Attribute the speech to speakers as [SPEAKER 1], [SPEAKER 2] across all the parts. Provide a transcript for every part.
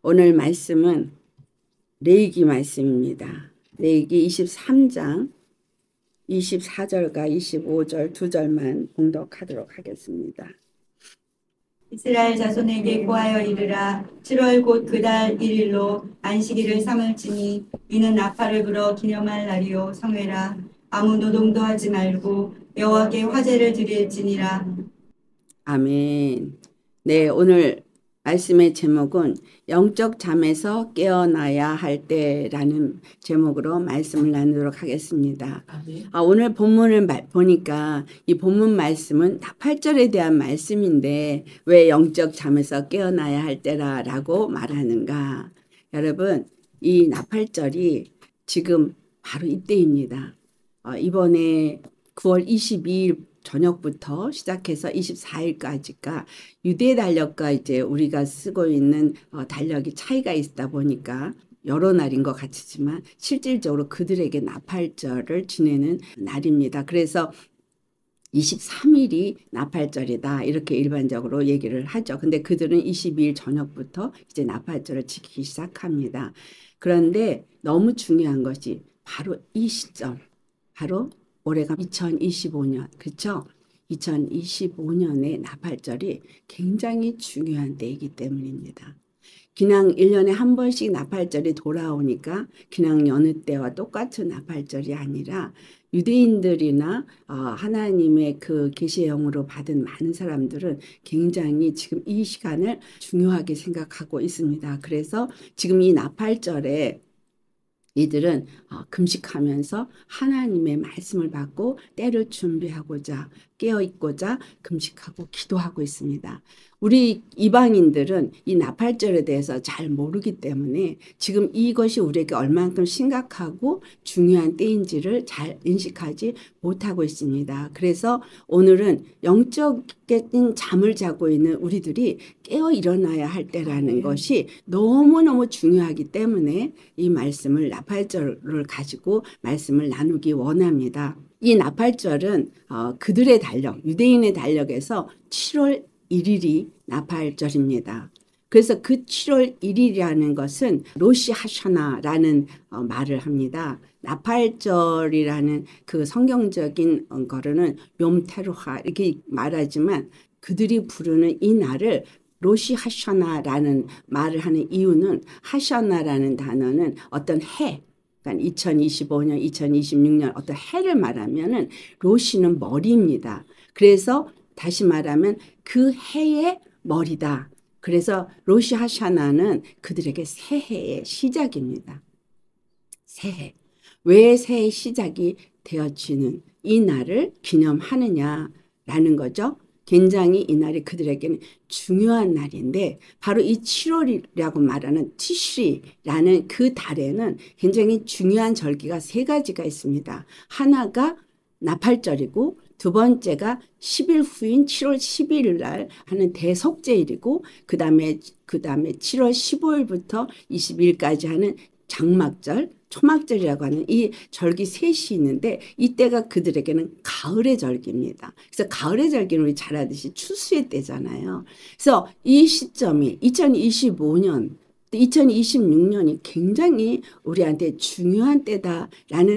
[SPEAKER 1] 오늘 말씀은 레위기 말씀입니다. 레위기 23장 24절과 25절 두 절만 봉독하도록 하겠습니다.
[SPEAKER 2] 이스라엘 자손에게 고하여 이르라. 7월 곧 그 달 1일로 안식일을 삼을지니 이는 나팔을 불어 기념할 날이요 성회라. 아무 노동도 하지 말고 여호와께 화제를 드릴지니라.
[SPEAKER 1] 아멘. 네, 오늘 말씀의 제목은 영적 잠에서 깨어나야 할 때라는 제목으로 말씀을 나누도록 하겠습니다. 오늘 본문을 보니까 이 본문 말씀은 나팔절에 대한 말씀인데 왜 영적 잠에서 깨어나야 할 때라고 말하는가? 여러분, 이 나팔절이 지금 바로 이때입니다. 이번에 9월 22일 저녁부터 시작해서 24일까지가 유대 달력과 이제 우리가 쓰고 있는 달력이 차이가 있다 보니까 여러 날인 것 같지만 실질적으로 그들에게 나팔절을 지내는 날입니다. 그래서 23일이 나팔절이다 이렇게 일반적으로 얘기를 하죠. 근데 그들은 22일 저녁부터 이제 나팔절을 지키기 시작합니다. 그런데 너무 중요한 것이 바로 이 시점, 바로 올해가 2025년, 그렇죠? 2025년의 나팔절이 굉장히 중요한 때이기 때문입니다. 그냥 1년에 한 번씩 나팔절이 돌아오니까 그냥 여느 때와 똑같은 나팔절이 아니라 유대인들이나 하나님의 그 계시의 영으로 받은 많은 사람들은 굉장히 지금 이 시간을 중요하게 생각하고 있습니다. 그래서 지금 이 나팔절에 이들은 금식하면서 하나님의 말씀을 받고 때를 준비하고자 깨어있고자 금식하고 기도하고 있습니다. 우리 이방인들은 이 나팔절에 대해서 잘 모르기 때문에 지금 이것이 우리에게 얼만큼 심각하고 중요한 때인지를 잘 인식하지 못하고 있습니다. 그래서 오늘은 영적인 잠을 자고 있는 우리들이 깨어 일어나야 할 때라는 것이 너무너무 중요하기 때문에 이 말씀을 나팔절을 가지고 말씀을 나누기 원합니다. 이 나팔절은 그들의 달력, 유대인의 달력에서 7월 1일이 나팔절입니다. 그래서 그 7월 1일이라는 것은 로시 하샤나라는 말을 합니다. 나팔절이라는 그 성경적인 거로는 욤테루하 이렇게 말하지만 그들이 부르는 이 날을 로시 하샤나라는 말을 하는 이유는 하샤나라는 단어는 어떤 해, 그러니까 2025년, 2026년 어떤 해를 말하면은 로시는 머리입니다. 그래서 다시 말하면 그 해의 머리다. 그래서 로시 하샤나는 그들에게 새해의 시작입니다. 새해. 왜 새해 시작이 되어지는 이 날을 기념하느냐라는 거죠. 굉장히 이 날이 그들에게는 중요한 날인데 바로 이 7월이라고 말하는 티시라는 그 달에는 굉장히 중요한 절기가 세 가지가 있습니다. 하나가 나팔절이고 두 번째가 10일 후인 7월 12일 날 하는 대속죄일이고 그 다음에 7월 15일부터 20일까지 하는 장막절, 초막절이라고 하는 이 절기 셋이 있는데 이때가 그들에게는 가을의 절기입니다. 그래서 가을의 절기는 우리 잘 아듯이 추수의 때잖아요. 그래서 이 시점이 2025년 2026년이 굉장히 우리한테 중요한 때다라는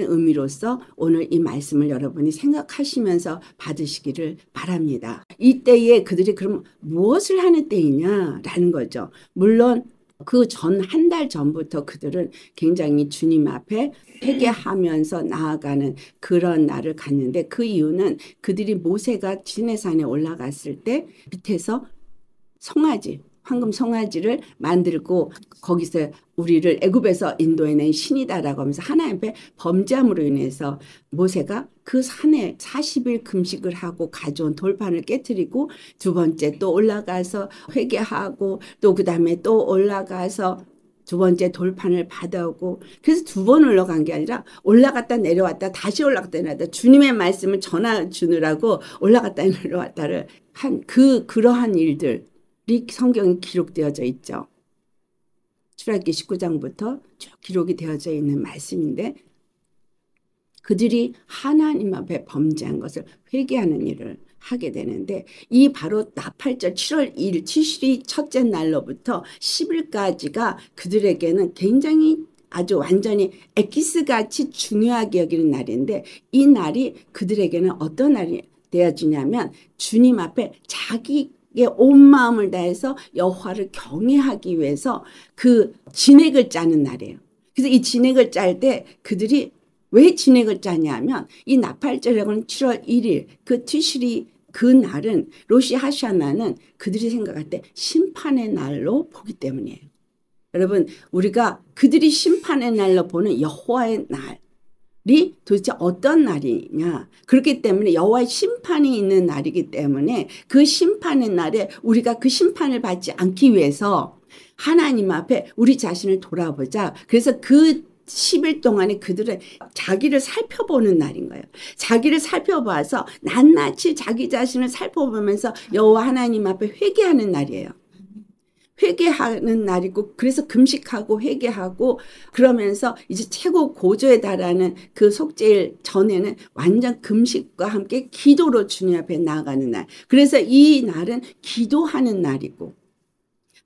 [SPEAKER 1] 의미로서 오늘 이 말씀을 여러분이 생각하시면서 받으시기를 바랍니다. 이때에 그들이 그럼 무엇을 하는 때이냐라는 거죠. 물론 그 전 한 달 전부터 그들은 굉장히 주님 앞에 회개하면서 나아가는 그런 날을 갖는데 그 이유는 그들이 모세가 시내산에 올라갔을 때 밑에서 송아지 황금 송아지를 만들고 거기서 우리를 애굽에서 인도해낸 신이다라고 하면서 하나님 앞에 범죄함으로 인해서 모세가 그 산에 40일 금식을 하고 가져온 돌판을 깨트리고 두 번째 또 올라가서 회개하고 또 그 다음에 또 올라가서 두 번째 돌판을 받아오고 그래서 두 번 올라간 게 아니라 올라갔다 내려왔다 다시 올라갔다 내려왔다 주님의 말씀을 전하 주느라고 올라갔다 내려왔다를 한 그러한 일들 성경이 기록되어져 있죠. 출애굽기 19장부터 쭉 기록이 되어져 있는 말씀인데 그들이 하나님 앞에 범죄한 것을 회개하는 일을 하게 되는데 이 바로 나팔절 7월 2일 티슈리 첫째 날로부터 10일까지가 그들에게는 굉장히 아주 완전히 엑기스같이 중요하게 여기는 날인데 이 날이 그들에게는 어떤 날이 되어지냐면 주님 앞에 자기의 온 마음을 다해서 여호와를 경외하기 위해서 그 진액을 짜는 날이에요. 그래서 이 진액을 짤 때 그들이 왜 진액을 짜냐면 이 나팔절에는 7월 1일 그 티슈리 그 날은 로시 하샤나는 그들이 생각할 때 심판의 날로 보기 때문이에요. 여러분 우리가 그들이 심판의 날로 보는 여호와의 날이 도대체 어떤 날이냐. 그렇기 때문에 여호와의 심판이 있는 날이기 때문에 그 심판의 날에 우리가 그 심판을 받지 않기 위해서 하나님 앞에 우리 자신을 돌아보자. 그래서 그 10일 동안에 그들은 자기를 살펴보는 날인 거예요. 자기를 살펴봐서 낱낱이 자기 자신을 살펴보면서 여호와 하나님 앞에 회개하는 날이에요. 회개하는 날이고 그래서 금식하고 회개하고 그러면서 이제 최고 고조에 달하는 그 속죄일 전에는 완전 금식과 함께 기도로 주님 앞에 나아가는 날. 그래서 이 날은 기도하는 날이고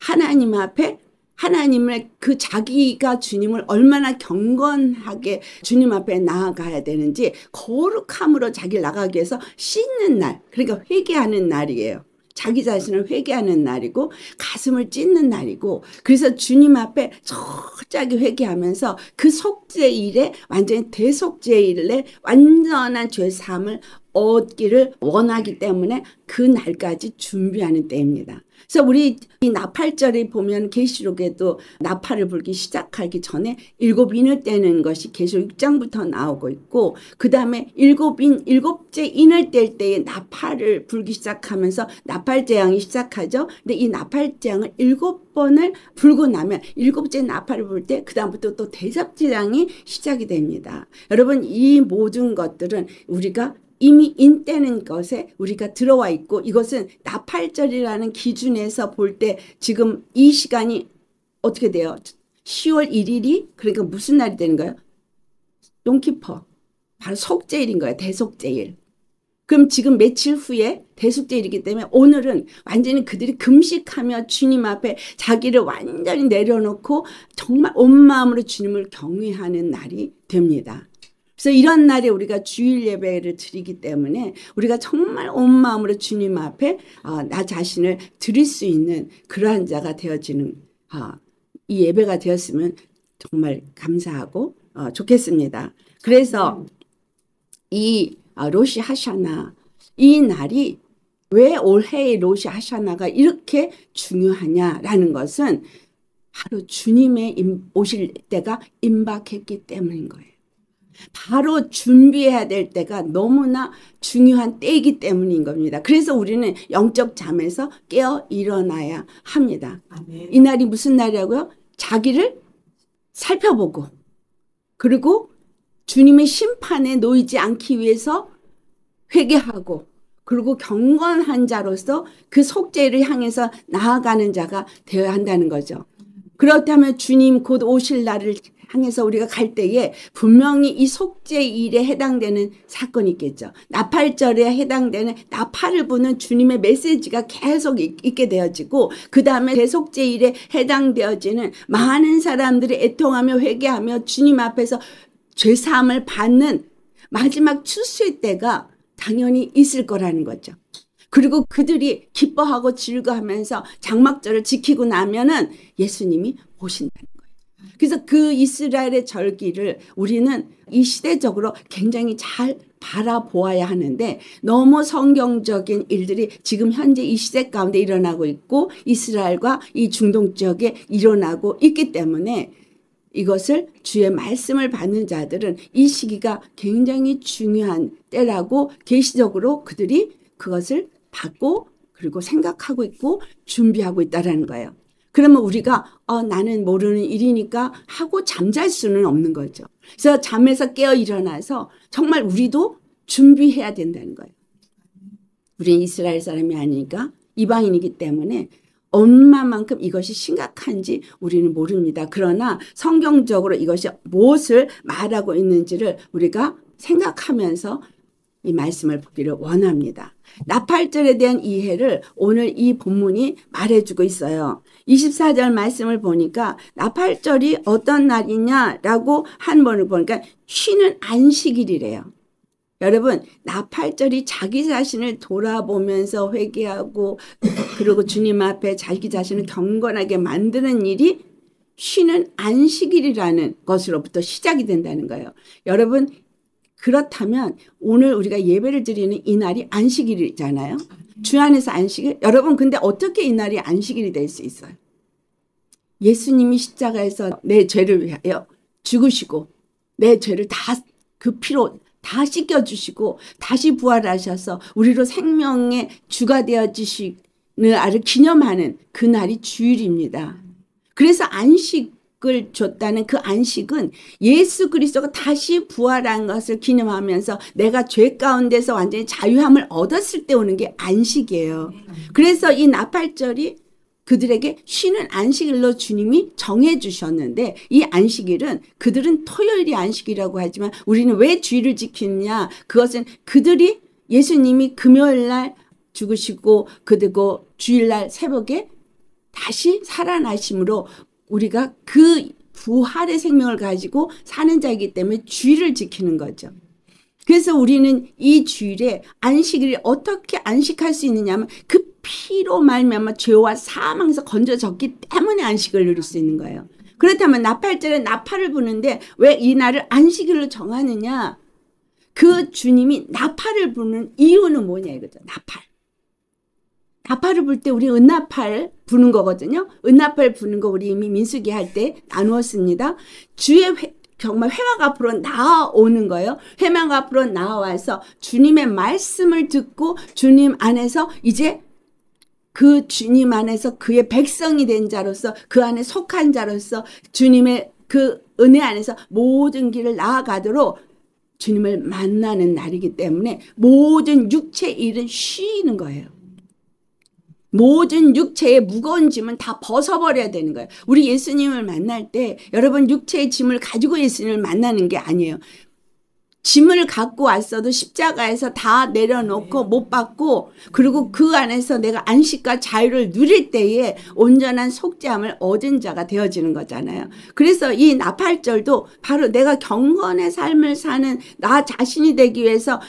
[SPEAKER 1] 하나님 앞에 하나님을 그 자기가 주님을 얼마나 경건하게 주님 앞에 나아가야 되는지 거룩함으로 자기를 나가기 위해서 씻는 날. 그러니까 회개하는 날이에요. 자기 자신을 회개하는 날이고 가슴을 찢는 날이고 그래서 주님 앞에 철저하게 회개하면서 그 속죄일에 완전히 대속죄일에 완전한 죄사함을 얻기를 원하기 때문에 그 날까지 준비하는 때입니다. 그래서 우리 이 나팔절에 보면 계시록에도 나팔을 불기 시작하기 전에 일곱 인을 떼는 것이 계시록 6장부터 나오고 있고 그 다음에 일곱째 인을 뗄 때에 나팔을 불기 시작하면서 나팔재앙이 시작하죠. 근데 이 나팔재앙을 7번을 불고 나면 일곱째 나팔을 불 때 그 다음부터 또 대접재앙이 시작이 됩니다. 여러분 이 모든 것들은 우리가 이미 인때는 것에 우리가 들어와 있고 이것은 나팔절이라는 기준에서 볼 때 지금 이 시간이 어떻게 돼요? 10월 1일이 그러니까 무슨 날이 되는 거예요? 용키퍼. 바로 속죄일인 거예요. 대속죄일. 그럼 지금 며칠 후에 대속죄일이기 때문에 오늘은 완전히 그들이 금식하며 주님 앞에 자기를 완전히 내려놓고 정말 온 마음으로 주님을 경외하는 날이 됩니다. 그래서 이런 날에 우리가 주일 예배를 드리기 때문에 우리가 정말 온 마음으로 주님 앞에 나 자신을 드릴 수 있는 그러한 자가 되어지는 이 예배가 되었으면 정말 감사하고 좋겠습니다. 그래서 이 로시 하샤나 이 날이 왜 올해의 로시 하샤나가 이렇게 중요하냐라는 것은 바로 주님의 오실 때가 임박했기 때문인 거예요. 바로 준비해야 될 때가 너무나 중요한 때이기 때문인 겁니다. 그래서 우리는 영적 잠에서 깨어 일어나야 합니다. 아멘. 이 날이 무슨 날이라고요? 자기를 살펴보고 그리고 주님의 심판에 놓이지 않기 위해서 회개하고 그리고 경건한 자로서 그 속죄를 향해서 나아가는 자가 되어야 한다는 거죠. 그렇다면 주님 곧 오실 날을 향해서 우리가 갈 때에 분명히 이 속죄일에 해당되는 사건이 있겠죠. 나팔절에 해당되는 나팔을 부는 주님의 메시지가 계속 있게 되어지고 그 다음에 대속죄일에 해당되어지는 많은 사람들이 애통하며 회개하며 주님 앞에서 죄사함을 받는 마지막 추수의 때가 당연히 있을 거라는 거죠. 그리고 그들이 기뻐하고 즐거워하면서 장막절을 지키고 나면은 예수님이 오신다는 거예요. 그래서 그 이스라엘의 절기를 우리는 이 시대적으로 굉장히 잘 바라보아야 하는데 너무 성경적인 일들이 지금 현재 이 시대 가운데 일어나고 있고 이스라엘과 이 중동 지역에 일어나고 있기 때문에 이것을 주의 말씀을 받는 자들은 이 시기가 굉장히 중요한 때라고 계시적으로 그들이 그것을 받고 그리고 생각하고 있고 준비하고 있다는 거예요. 그러면 우리가 나는 모르는 일이니까 하고 잠잘 수는 없는 거죠. 그래서 잠에서 깨어 일어나서 정말 우리도 준비해야 된다는 거예요. 우리는 이스라엘 사람이 아니니까 이방인이기 때문에 얼마만큼 이것이 심각한지 우리는 모릅니다. 그러나 성경적으로 이것이 무엇을 말하고 있는지를 우리가 생각하면서 이 말씀을 보기를 원합니다. 나팔절에 대한 이해를 오늘 이 본문이 말해주고 있어요. 24절 말씀을 보니까 나팔절이 어떤 날이냐라고 한 번을 보니까 쉬는 안식일이래요. 여러분, 나팔절이 자기 자신을 돌아보면서 회개하고 그리고 주님 앞에 자기 자신을 경건하게 만드는 일이 쉬는 안식일이라는 것으로부터 시작이 된다는 거예요. 여러분, 그렇다면 오늘 우리가 예배를 드리는 이 날이 안식일이잖아요. 주 안에서 안식일. 여러분, 근데 어떻게 이 날이 안식일이 될 수 있어요? 예수님이 십자가에서 내 죄를 위하여 죽으시고 내 죄를 다 그 피로 다 씻겨주시고 다시 부활하셔서 우리로 생명의 주가 되어주시는 날을 기념하는 그 날이 주일입니다. 그래서 안식을 줬다는 그 안식은 예수 그리스도가 다시 부활한 것을 기념하면서 내가 죄 가운데서 완전히 자유함을 얻었을 때 오는 게 안식이에요. 그래서 이 나팔절이 그들에게 쉬는 안식일로 주님이 정해 주셨는데 이 안식일은 그들은 토요일이 안식이라고 하지만 우리는 왜 주일을 지키느냐? 그것은 그들이 예수님이 금요일 날 죽으시고 그리고 주일 날 새벽에 다시 살아나심으로 우리가 그 부활의 생명을 가지고 사는 자이기 때문에 주일을 지키는 거죠. 그래서 우리는 이 주일에 안식일을 어떻게 안식할 수 있느냐면 그 피로 말미암아 죄와 사망에서 건져졌기 때문에 안식을 누릴 수 있는 거예요. 그렇다면 나팔절에 나팔을 부는데 왜 이 날을 안식일로 정하느냐? 그 주님이 나팔을 부는 이유는 뭐냐 이거죠. 나팔. 나팔을 불 때 우리 은나팔 부는 거거든요. 은나팔 부는 거 우리 이미 민수기 할 때 나누었습니다. 주의 정말 회막 앞으로 나아오는 거예요. 회막 앞으로 나와서 주님의 말씀을 듣고 주님 안에서 이제 그 주님 안에서 그의 백성이 된 자로서 그 안에 속한 자로서 주님의 그 은혜 안에서 모든 길을 나아가도록 주님을 만나는 날이기 때문에 모든 육체의 일은 쉬는 거예요. 모든 육체의 무거운 짐은 다 벗어버려야 되는 거예요. 우리 예수님을 만날 때 여러분 육체의 짐을 가지고 예수님을 만나는 게 아니에요. 짐을 갖고 왔어도 십자가에서 다 내려놓고 못 받고 그리고 그 안에서 내가 안식과 자유를 누릴 때에 온전한 속죄함을 얻은 자가 되어지는 거잖아요. 그래서 이 나팔절도 바로 내가 경건의 삶을 사는 나 자신이 되기 위해서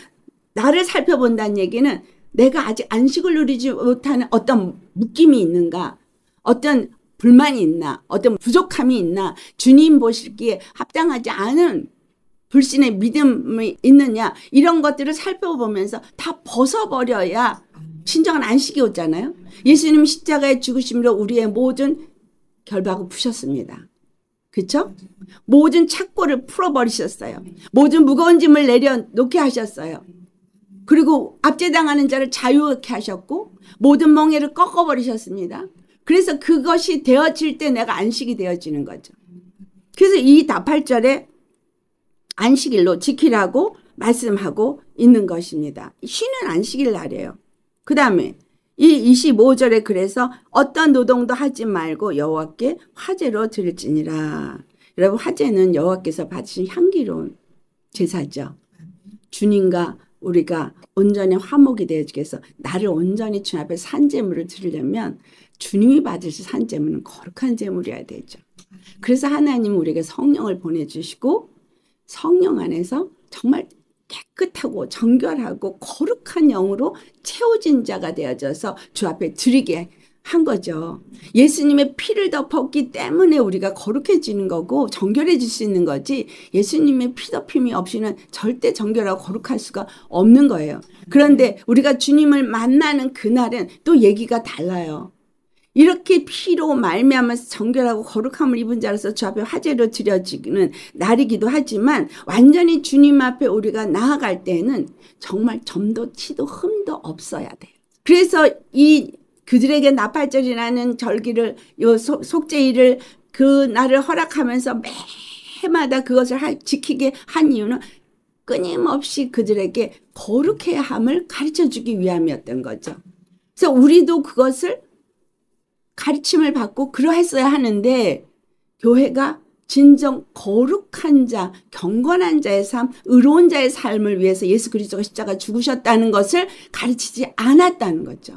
[SPEAKER 1] 나를 살펴본다는 얘기는 내가 아직 안식을 누리지 못하는 어떤 묶임이 있는가, 어떤 불만이 있나, 어떤 부족함이 있나, 주님 보시기에 합당하지 않은 불신의 믿음이 있느냐, 이런 것들을 살펴보면서 다 벗어버려야 진정한 안식이 오잖아요. 예수님 십자가에 죽으심으로 우리의 모든 결박을 푸셨습니다. 그렇죠? 모든 착고를 풀어버리셨어요. 모든 무거운 짐을 내려놓게 하셨어요. 그리고 압제당하는 자를 자유하게 하셨고 모든 멍에를 꺾어버리셨습니다. 그래서 그것이 되어질 때 내가 안식이 되어지는 거죠. 그래서 이 나팔절에 안식일로 지키라고 말씀하고 있는 것입니다. 쉬는 안식일 날이에요. 그 다음에 이 25절에 그래서 어떤 노동도 하지 말고 여호와께 화제로 드릴지니라. 여러분 화제는 여호와께서 받으신 향기로운 제사죠. 주님과 우리가 온전히 화목이 되어지기 위해서 나를 온전히 주님 앞에 산제물을 드리려면 주님이 받으실 산제물은 거룩한 제물이어야 되죠. 그래서 하나님은 우리에게 성령을 보내주시고 성령 안에서 정말 깨끗하고 정결하고 거룩한 영으로 채워진 자가 되어져서 주 앞에 드리게 한 거죠. 예수님의 피를 덮었기 때문에 우리가 거룩해지는 거고 정결해질 수 있는 거지 예수님의 피 덮임이 없이는 절대 정결하고 거룩할 수가 없는 거예요. 그런데 우리가 주님을 만나는 그날은 또 얘기가 달라요. 이렇게 피로 말미암아서 정결하고 거룩함을 입은 자로서 주 앞에 화제로 드려지는 날이기도 하지만 완전히 주님 앞에 우리가 나아갈 때는 정말 점도 치도 흠도 없어야 돼요. 그래서 이 그들에게 나팔절이라는 절기를 요 속죄일을 그 날을 허락하면서 매해마다 그것을 지키게 한 이유는 끊임없이 그들에게 거룩해야 함을 가르쳐주기 위함이었던 거죠. 그래서 우리도 그것을 가르침을 받고 그러했어야 하는데 교회가 진정 거룩한 자, 경건한 자의 삶, 의로운 자의 삶을 위해서 예수 그리스도가 십자가 죽으셨다는 것을 가르치지 않았다는 거죠.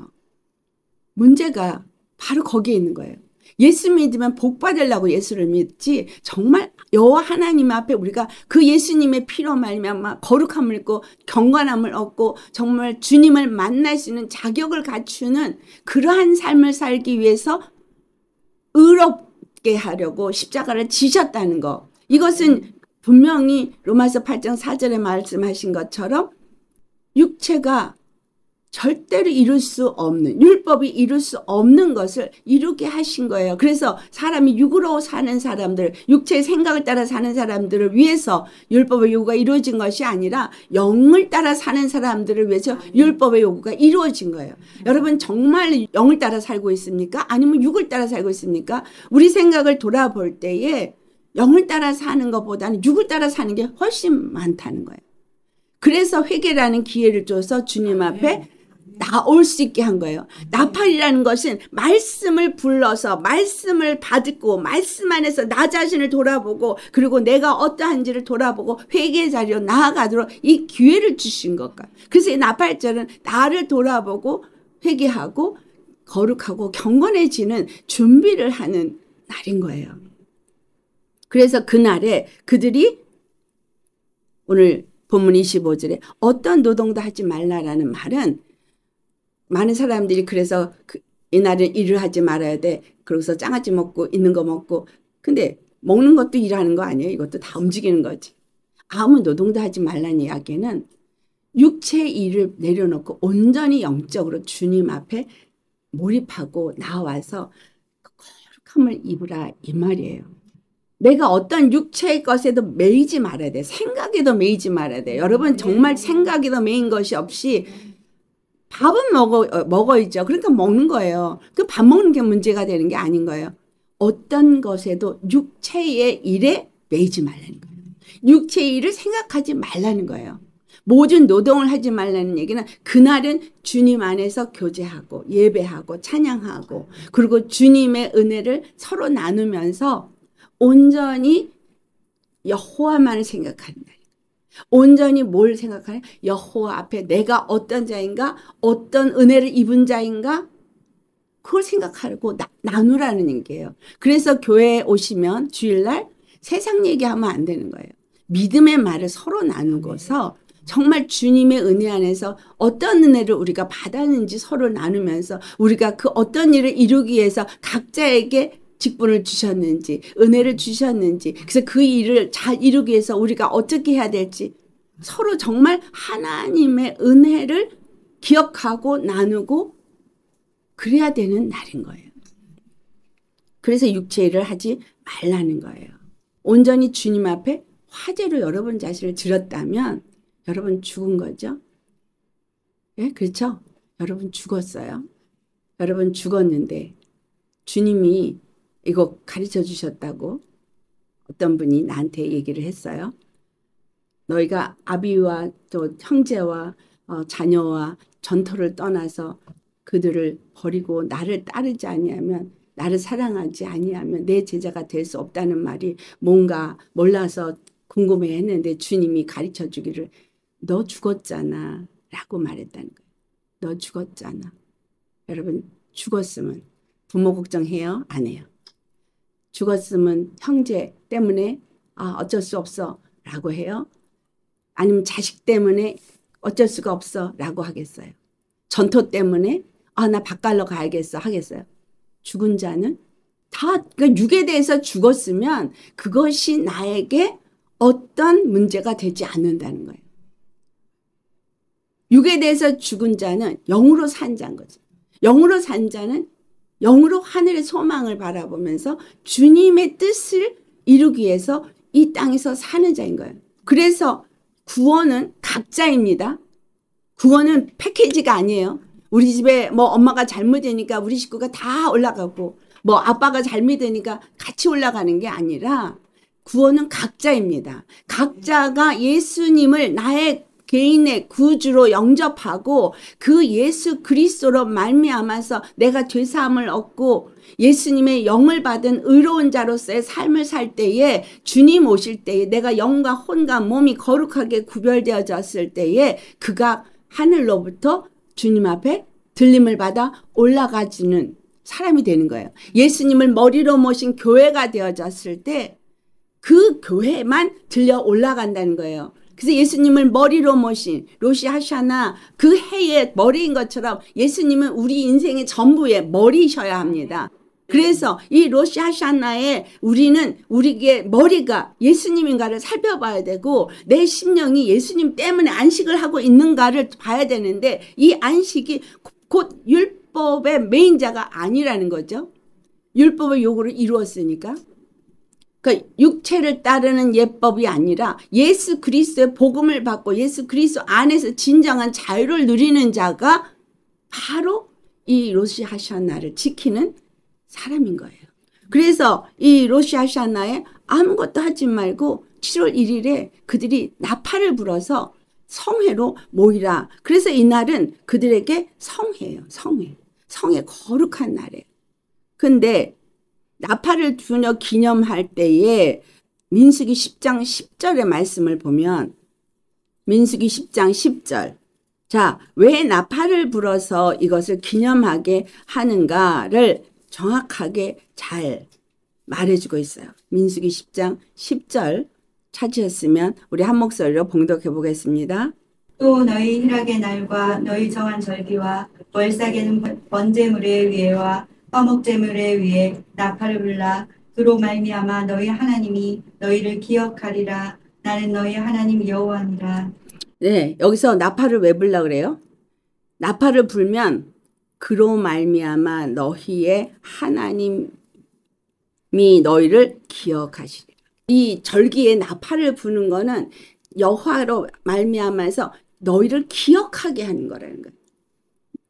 [SPEAKER 1] 문제가 바로 거기에 있는 거예요. 예수 믿으면 복 받으려고 예수를 믿지, 정말 여호와 하나님 앞에 우리가 그 예수님의 피로 말미암아 거룩함을 얻고 경건함을 얻고 정말 주님을 만날 수 있는 자격을 갖추는 그러한 삶을 살기 위해서 의롭게 하려고 십자가를 지셨다는 거. 이것은 분명히 로마서 8장 4절에 말씀하신 것처럼 육체가 절대로 이룰 수 없는, 율법이 이룰 수 없는 것을 이루게 하신 거예요. 그래서 사람이 육으로 사는 사람들, 육체의 생각을 따라 사는 사람들을 위해서 율법의 요구가 이루어진 것이 아니라 영을 따라 사는 사람들을 위해서 율법의 요구가 이루어진 거예요. 여러분 정말 영을 따라 살고 있습니까? 아니면 육을 따라 살고 있습니까? 우리 생각을 돌아볼 때에 영을 따라 사는 것보다는 육을 따라 사는 게 훨씬 많다는 거예요. 그래서 회개라는 기회를 줘서 주님 앞에 나올 수 있게 한 거예요. 나팔이라는 것은 말씀을 불러서 말씀을 받고 말씀 안에서 나 자신을 돌아보고 그리고 내가 어떠한지를 돌아보고 회개의 자리로 나아가도록 이 기회를 주신 것과, 그래서 이 나팔절은 나를 돌아보고 회개하고 거룩하고 경건해지는 준비를 하는 날인 거예요. 그래서 그날에 그들이 오늘 본문 25절에 어떤 노동도 하지 말라라는 말은, 많은 사람들이 그래서 이날은 일을 하지 말아야 돼. 그러고서 장아찌 먹고 있는 거 먹고. 근데 먹는 것도 일하는 거 아니에요? 이것도 다 움직이는 거지. 아무 노동도 하지 말라는 이야기는 육체의 일을 내려놓고 온전히 영적으로 주님 앞에 몰입하고 나와서 거룩함을 입으라 이 말이에요. 내가 어떤 육체의 것에도 매이지 말아야 돼. 생각에도 매이지 말아야 돼. 여러분 정말 생각에도 매인 것이 없이 밥은 먹어야죠. 그러니까 먹는 거예요. 그 밥 먹는 게 문제가 되는 게 아닌 거예요. 어떤 것에도 육체의 일에 매이지 말라는 거예요. 육체의 일을 생각하지 말라는 거예요. 모든 노동을 하지 말라는 얘기는 그날은 주님 안에서 교제하고 예배하고 찬양하고 그리고 주님의 은혜를 서로 나누면서 온전히 여호와만을 생각한다. 온전히 뭘 생각하냐? 여호와 앞에 내가 어떤 자인가? 어떤 은혜를 입은 자인가? 그걸 생각하고 나누라는 얘기예요. 그래서 교회에 오시면 주일날 세상 얘기하면 안 되는 거예요. 믿음의 말을 서로 나누고서 정말 주님의 은혜 안에서 어떤 은혜를 우리가 받았는지 서로 나누면서 우리가 그 어떤 일을 이루기 위해서 각자에게 직분을 주셨는지 은혜를 주셨는지, 그래서 그 일을 잘 이루기 위해서 우리가 어떻게 해야 될지 서로 정말 하나님의 은혜를 기억하고 나누고 그래야 되는 날인 거예요. 그래서 육체 일을 하지 말라는 거예요. 온전히 주님 앞에 화제로 여러분 자신을 드렸다면 여러분 죽은 거죠. 예, 그렇죠? 여러분 죽었어요. 여러분 죽었는데 주님이 이거 가르쳐 주셨다고 어떤 분이 나한테 얘기를 했어요. 너희가 아비와 또 형제와 자녀와 전토를 떠나서 그들을 버리고 나를 따르지 아니하면, 나를 사랑하지 아니하면 내 제자가 될 수 없다는 말이 뭔가 몰라서 궁금해했는데 주님이 가르쳐 주기를 너 죽었잖아 라고 말했다는 거예요. 너 죽었잖아. 여러분 죽었으면 부모 걱정해요? 안 해요? 죽었으면 형제 때문에 어쩔 수 없어 라고 해요? 아니면 자식 때문에 어쩔 수가 없어 라고 하겠어요? 전토 때문에 나 밭갈러 가야겠어 하겠어요? 죽은 자는 다 그러니까 육에 대해서 죽었으면 그것이 나에게 어떤 문제가 되지 않는다는 거예요. 육에 대해서 죽은 자는 영으로 산 자인 거죠. 영으로 산 자는 영으로 하늘의 소망을 바라보면서 주님의 뜻을 이루기 위해서 이 땅에서 사는 자인 거예요. 그래서 구원은 각자입니다. 구원은 패키지가 아니에요. 우리 집에 뭐 엄마가 잘 믿으니까 우리 식구가 다 올라가고 뭐 아빠가 잘 믿으니까 같이 올라가는 게 아니라 구원은 각자입니다. 각자가 예수님을 나의 개인의 구주로 영접하고 그 예수 그리스도로 말미암아서 내가 죄사함을 얻고 예수님의 영을 받은 의로운 자로서의 삶을 살 때에 주님 오실 때에 내가 영과 혼과 몸이 거룩하게 구별되어졌을 때에 그가 하늘로부터 주님 앞에 들림을 받아 올라가지는 사람이 되는 거예요. 예수님을 머리로 모신 교회가 되어졌을 때 그 교회만 들려 올라간다는 거예요. 그래서 예수님을 머리로 모신 로시 하샤나 그 해의 머리인 것처럼 예수님은 우리 인생의 전부의 머리셔야 합니다. 그래서 이 로시 하샤나에 우리는 우리의 머리가 예수님인가를 살펴봐야 되고 내 심령이 예수님 때문에 안식을 하고 있는가를 봐야 되는데 이 안식이 곧 율법의 메인자가 아니라는 거죠. 율법의 요구를 이루었으니까. 그러니까 육체를 따르는 예법이 아니라 예수 그리스도의 복음을 받고 예수 그리스도 안에서 진정한 자유를 누리는 자가 바로 이 로시 하샤나를 지키는 사람인 거예요. 그래서 이 로시 하샤나에 아무것도 하지 말고 7월 1일에 그들이 나팔을 불어서 성회로 모이라. 그래서 이날은 그들에게 성회예요. 성회. 성회 거룩한 날이에요. 근데 나팔을 주며 기념할 때에 민수기 10장 10절의 말씀을 보면 민수기 10장 10절 자, 왜 나팔을 불어서 이것을 기념하게 하는가를 정확하게 잘 말해주고 있어요. 민수기 10장 10절 찾으셨으면 우리 한 목소리로 봉독해 보겠습니다.
[SPEAKER 2] 또 너희 희락의 날과 너희 정한 절기와 월삭에는 번제물의 위에와 화목제물의 위에 나팔을 불라 그로 말미암아 너희 하나님이 너희를 기억하리라. 나는 너희 하나님 여호와니라.
[SPEAKER 1] 네, 여기서 나팔을 왜 불라 그래요? 나팔을 불면 그로 말미암아 너희의 하나님이 너희를 기억하시리라. 이 절기에 나팔을 부는 거는 여호와로 말미암아서 너희를 기억하게 하는 거라는 거예요.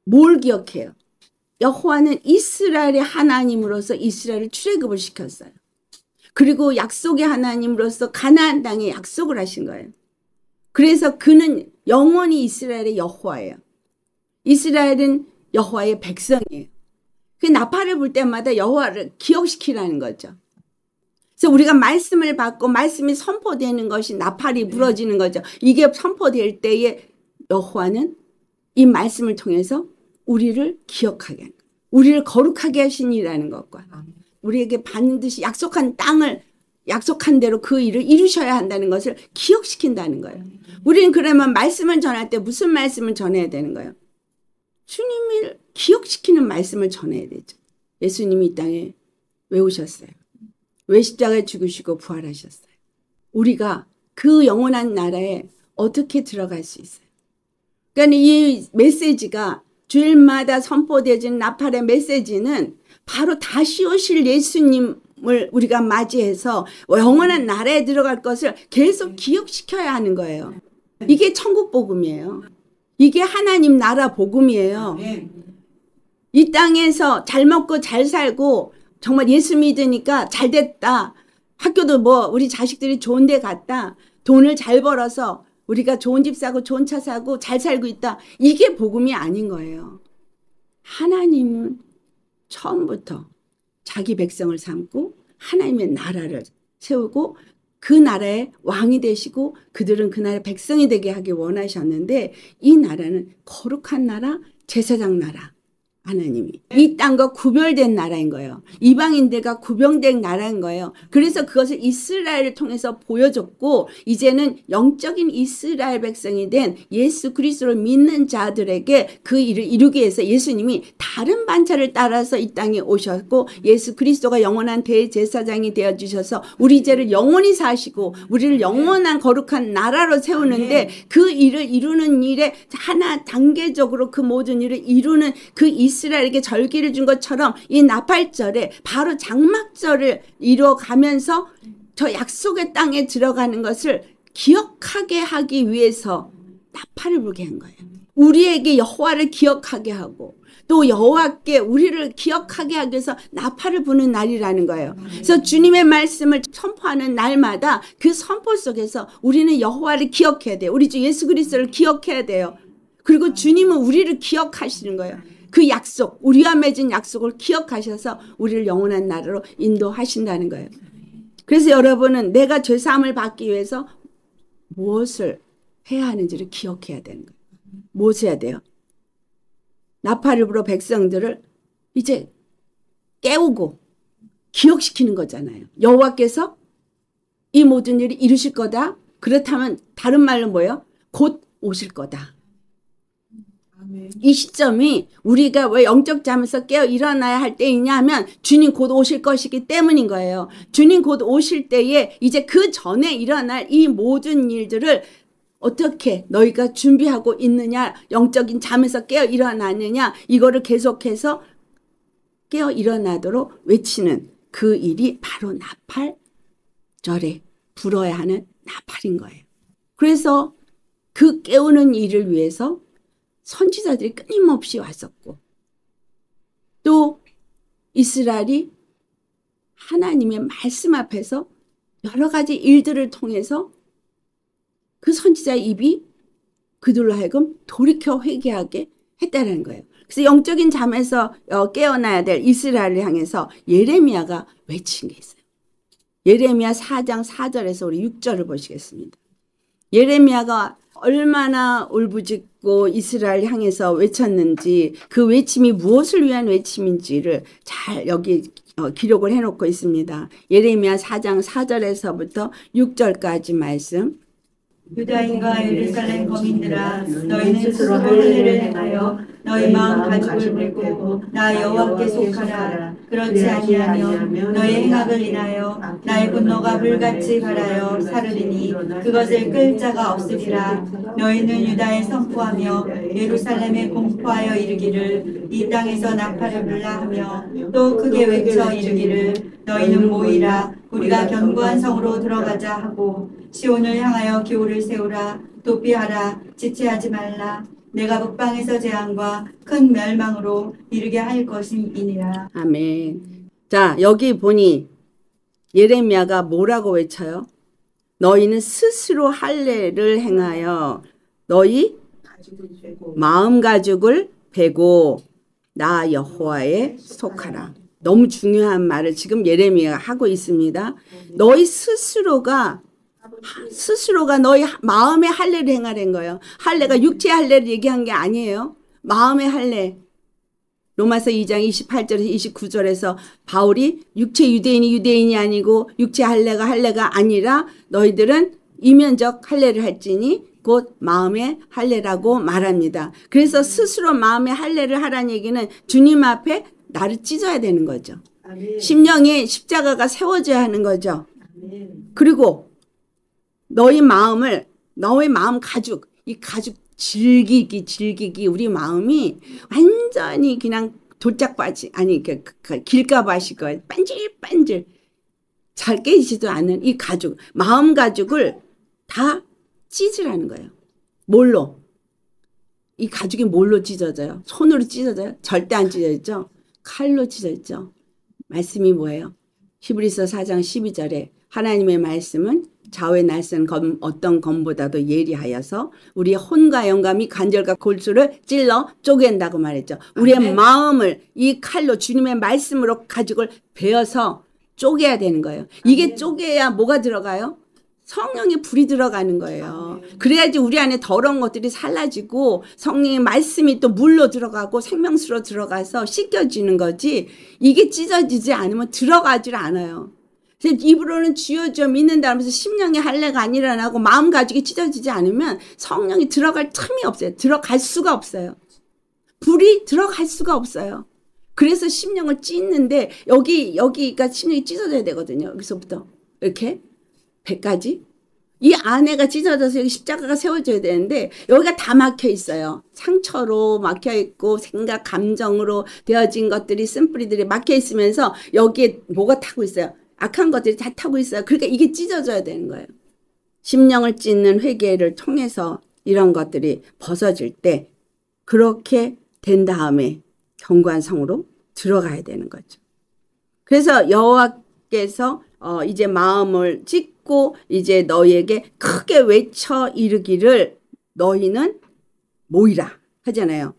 [SPEAKER 1] 뭘 기억해요? 여호와는 이스라엘의 하나님으로서 이스라엘을 출애굽을 시켰어요. 그리고 약속의 하나님으로서 가나안 땅에 약속을 하신 거예요. 그래서 그는 영원히 이스라엘의 여호와예요. 이스라엘은 여호와의 백성이에요. 그 나팔을 불 때마다 여호와를 기억시키라는 거죠. 그래서 우리가 말씀을 받고 말씀이 선포되는 것이 나팔이 불어지는 거죠. 이게 선포될 때에 여호와는 이 말씀을 통해서 우리를 기억하게 하는 거예요. 우리를 거룩하게 하시니라는 것과 우리에게 반드시 약속한 땅을 약속한 대로 그 일을 이루셔야 한다는 것을 기억시킨다는 거예요. 우리는 그러면 말씀을 전할 때 무슨 말씀을 전해야 되는 거예요? 주님을 기억시키는 말씀을 전해야 되죠. 예수님이 이 땅에 왜 오셨어요? 왜 십자가에 죽으시고 부활하셨어요? 우리가 그 영원한 나라에 어떻게 들어갈 수 있어요? 그러니까 이 메시지가 주일마다 선포되어진 나팔의 메시지는 바로 다시 오실 예수님을 우리가 맞이해서 영원한 나라에 들어갈 것을 계속 기억시켜야 하는 거예요. 이게 천국 복음이에요. 이게 하나님 나라 복음이에요. 이 땅에서 잘 먹고 잘 살고 정말 예수 믿으니까 잘 됐다. 학교도 뭐 우리 자식들이 좋은 데 갔다. 돈을 잘 벌어서 우리가 좋은 집 사고 좋은 차 사고 잘 살고 있다. 이게 복음이 아닌 거예요. 하나님은 처음부터 자기 백성을 삼고 하나님의 나라를 세우고 그 나라의 왕이 되시고 그들은 그 나라의 백성이 되게 하기 원하셨는데 이 나라는 거룩한 나라, 제사장 나라. 하나님이 이 땅과 구별된 나라인 거예요. 이방인들과 구별된 나라인 거예요. 그래서 그것을 이스라엘을 통해서 보여줬고 이제는 영적인 이스라엘 백성이 된 예수 그리스도를 믿는 자들에게 그 일을 이루기 위해서 예수님이 다른 반차를 따라서 이 땅에 오셨고 예수 그리스도가 영원한 대제사장이 되어주셔서 우리 죄를 영원히 사시고 우리를 영원한 거룩한 나라로 세우는데 그 일을 이루는 일에 하나 단계적으로 그 모든 일을 이루는 그 이스라엘에게 절기를 준 것처럼 이 나팔절에 바로 장막절을 이뤄가면서 저 약속의 땅에 들어가는 것을 기억하게 하기 위해서 나팔을 불게 한 거예요. 우리에게 여호와를 기억하게 하고 또 여호와께 우리를 기억하게 하기 위해서 나팔을 부는 날이라는 거예요. 그래서 주님의 말씀을 선포하는 날마다 그 선포 속에서 우리는 여호와를 기억해야 돼요. 우리 주 예수 그리스도를 기억해야 돼요. 그리고 주님은 우리를 기억하시는 거예요. 그 약속, 우리와 맺은 약속을 기억하셔서 우리를 영원한 나라로 인도하신다는 거예요. 그래서 여러분은 내가 죄사함을 받기 위해서 무엇을 해야 하는지를 기억해야 되는 거예요. 무엇을 해야 돼요? 나팔을 불어 백성들을 이제 깨우고 기억시키는 거잖아요. 여호와께서 이 모든 일을 이루실 거다. 그렇다면 다른 말로 뭐예요? 곧 오실 거다. 이 시점이 우리가 왜 영적 잠에서 깨어 일어나야 할 때이냐 하면 주님 곧 오실 것이기 때문인 거예요. 주님 곧 오실 때에 이제 그 전에 일어날 이 모든 일들을 어떻게 너희가 준비하고 있느냐, 영적인 잠에서 깨어 일어나느냐, 이거를 계속해서 깨어 일어나도록 외치는 그 일이 바로 나팔절에 불어야 하는 나팔인 거예요. 그래서 그 깨우는 일을 위해서 선지자들이 끊임없이 왔었고, 또 이스라엘이 하나님의 말씀 앞에서 여러 가지 일들을 통해서 그 선지자의 입이 그들로 하여금 돌이켜 회개하게 했다는 거예요. 그래서 영적인 잠에서 깨어나야 될 이스라엘을 향해서 예레미야가 외친 게 있어요. 예레미야 4장 4절에서 우리 6절을 보시겠습니다. 예레미야가 얼마나 울부짖고 이스라엘 향해서 외쳤는지, 그 외침이 무엇을 위한 외침인지를 잘 여기 기록을 해놓고 있습니다. 예레미야 4장 4절에서부터 6절까지 말씀.
[SPEAKER 2] 유다인과 예루살렘 거민들아, 너희는 스스로 할례를 행하여 너희 마음 가죽을 물고 나 여호와께 속하라. 그렇지 아니하면 너희 행악을 인하여 나의 분노가 불같이 갈아여 사르리니 그것을 끌 자가 없으리라. 너희는 유다에 선포하며 예루살렘에 공포하여 이르기를 이 땅에서 나팔을 불라 하며 또 크게 외쳐 이르기를 너희는 모이라. 우리가 견고한 성으로 들어가자 하고 시온을 향하여 기호를 세우라. 도피하라. 지체하지 말라. 내가 북방에서 재앙과 큰 멸망으로 이르게 할 것임이니라.
[SPEAKER 1] 아멘. 자, 여기 보니 예레미야가 뭐라고 외쳐요? 너희는 스스로 할례를 행하여 너희 마음 가죽을 베고 나 여호와에 속하라. 너무 중요한 말을 지금 예레미야가 하고 있습니다. 너희 스스로가 너희 마음의 할례를 행하라는 거예요. 할례가 육체의 할례를 얘기한 게 아니에요. 마음의 할례. 로마서 2장 28절에서 29절에서 바울이 육체 유대인이 아니고 육체 할례가 아니라 너희들은 이면적 할례를 할지니 곧 마음의 할례라고 말합니다. 그래서 스스로 마음의 할례를 하라는 얘기는 주님 앞에 나를 찢어야 되는 거죠. 아멘. 심령에 십자가가 세워져야 하는 거죠. 아멘. 그리고 너희 마음 가죽, 이 가죽 질기기 우리 마음이 완전히 그냥 돌짝바지, 아니 길가바시 거 반질반질 잘 깨지지도 않는 이 가죽, 마음 가죽을 다 찢으라는 거예요. 뭘로? 이 가죽이 뭘로 찢어져요? 손으로 찢어져요? 절대 안 찢어지죠? 칼로 찢어지죠? 말씀이 뭐예요? 히브리서 4장 12절에 하나님의 말씀은 좌우의 날선 어떤 검보다도 예리하여서 우리의 혼과 영감이 관절과 골수를 찔러 쪼갠다고 말했죠. 우리의 마음을 이 칼로 주님의 말씀으로 가죽을 베어서 쪼개야 되는 거예요. 이게 쪼개야 뭐가 들어가요? 성령의 불이 들어가는 거예요. 그래야지 우리 안에 더러운 것들이 살라지고 성령의 말씀이 또 물로 들어가고 생명수로 들어가서 씻겨지는 거지, 이게 찢어지지 않으면 들어가질 않아요. 입으로는 주여 주여 믿는다 하면서 심령의 할례가 안 일어나고 마음 가죽이 찢어지지 않으면 성령이 들어갈 틈이 없어요. 들어갈 수가 없어요. 불이 들어갈 수가 없어요. 그래서 심령을 찢는데 여기가 심령이 찢어져야 되거든요. 여기서부터 이렇게 배까지 이 안에가 찢어져서 여기 십자가가 세워져야 되는데 여기가 다 막혀 있어요. 상처로 막혀 있고 생각, 감정으로 되어진 것들이, 쓴뿌리들이 막혀 있으면서 여기에 뭐가 타고 있어요? 악한 것들이 다 타고 있어요. 그러니까 이게 찢어져야 되는 거예요. 심령을 찢는 회개를 통해서 이런 것들이 벗어질 때, 그렇게 된 다음에 견고한 성으로 들어가야 되는 거죠. 그래서 여호와께서 이제 마음을 찢고 이제 너희에게 크게 외쳐 이르기를 너희는 모이라 하잖아요.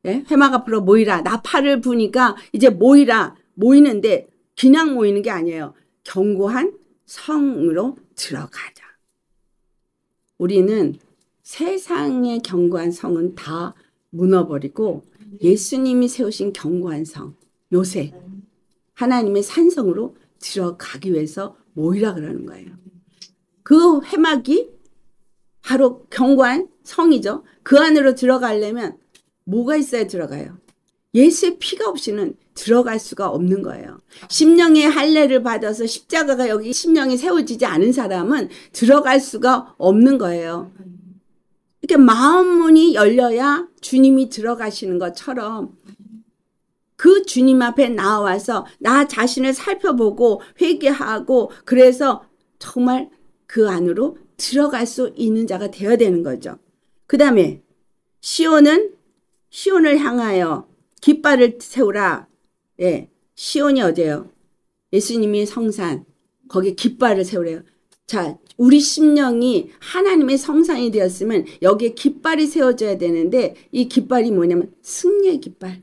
[SPEAKER 1] 네? 회막 앞으로 모이라. 나팔을 부니까 이제 모이라. 모이는데 그냥 모이는 게 아니에요. 견고한 성으로 들어가자. 우리는 세상의 견고한 성은 다 무너버리고 예수님이 세우신 견고한 성, 요새 하나님의 산성으로 들어가기 위해서 모이라 그러는 거예요. 그 회막이 바로 견고한 성이죠. 그 안으로 들어가려면 뭐가 있어야 들어가요? 예수의 피가 없이는 들어갈 수가 없는 거예요. 심령의 할례를 받아서 십자가가 여기 심령이 세워지지 않은 사람은 들어갈 수가 없는 거예요. 이렇게 마음 문이 열려야 주님이 들어가시는 것처럼 그 주님 앞에 나와서 나 자신을 살펴보고 회개하고 그래서 정말 그 안으로 들어갈 수 있는 자가 되어야 되는 거죠. 그 다음에 시온을 향하여 깃발을 세우라. 예, 시온이 어디예요? 예수님이 성산. 거기 깃발을 세우래요. 자, 우리 심령이 하나님의 성산이 되었으면 여기에 깃발이 세워져야 되는데 이 깃발이 뭐냐면 승리의 깃발.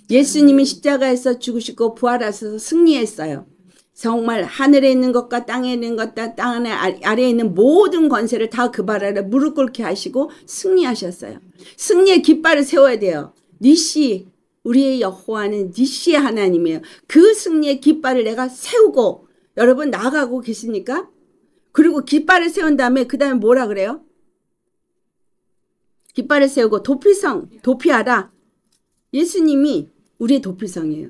[SPEAKER 1] 예수님이 십자가에서 죽으시고 부활하셔서 승리했어요. 정말 하늘에 있는 것과 땅에 있는 것과 땅 아래에 있는 모든 권세를 다 그 발 아래 무릎 꿇게 하시고 승리하셨어요. 승리의 깃발을 세워야 돼요. 니시, 우리의 여호와는 니시의 하나님이에요. 그 승리의 깃발을 내가 세우고 여러분 나가고 계십니까? 그리고 깃발을 세운 다음에 그 다음에 뭐라 그래요? 깃발을 세우고 도피하라. 예수님이 우리의 도피성이에요.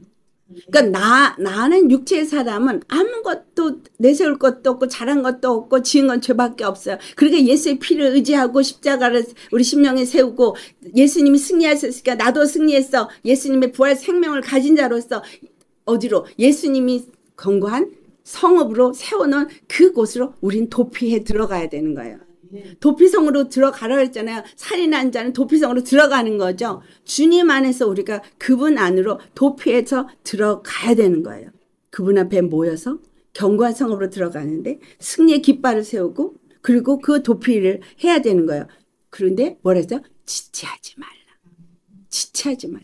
[SPEAKER 1] 그러니까 나는 육체의 사람은 아무것도 내세울 것도 없고 잘한 것도 없고 지은 건 죄밖에 없어요. 그러니까 예수의 피를 의지하고 십자가를 우리 심령에 세우고 예수님이 승리하셨으니까 나도 승리했어. 예수님의 부활 생명을 가진 자로서 어디로? 예수님이 견고한 성읍으로 세워놓은 그곳으로 우린 도피해 들어가야 되는 거예요. 도피성으로 들어가라 했잖아요. 살인한 자는 도피성으로 들어가는 거죠. 주님 안에서 우리가 그분 안으로 도피해서 들어가야 되는 거예요. 그분 앞에 모여서 견고한 성읍으로 들어가는데 승리의 깃발을 세우고 그리고 그 도피를 해야 되는 거예요. 그런데 뭐라 했어요? 지체하지 말라. 지체하지 말라.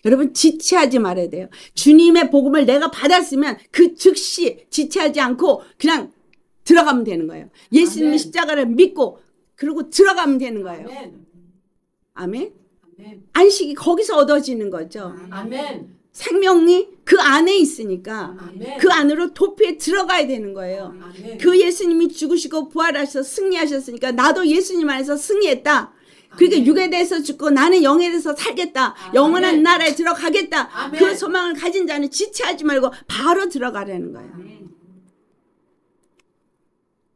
[SPEAKER 1] 여러분 지체하지 말아야 돼요. 주님의 복음을 내가 받았으면 그 즉시 지체하지 않고 그냥 들어가면 되는 거예요. 예수님의 십자가를 믿고 그리고 들어가면 되는 거예요. 아멘. 아멘. 안식이 거기서 얻어지는 거죠. 아멘. 생명이 그 안에 있으니까 아멘. 그 안으로 도피에 들어가야 되는 거예요. 아멘. 그 예수님이 죽으시고 부활하셔서 승리하셨으니까 나도 예수님 안에서 승리했다. 그러니까 육에 대해서 죽고 나는 영에 대해서 살겠다. 아멘. 영원한 나라에 들어가겠다. 아멘. 그 소망을 가진 자는 지체하지 말고 바로 들어가라는 거예요. 아멘.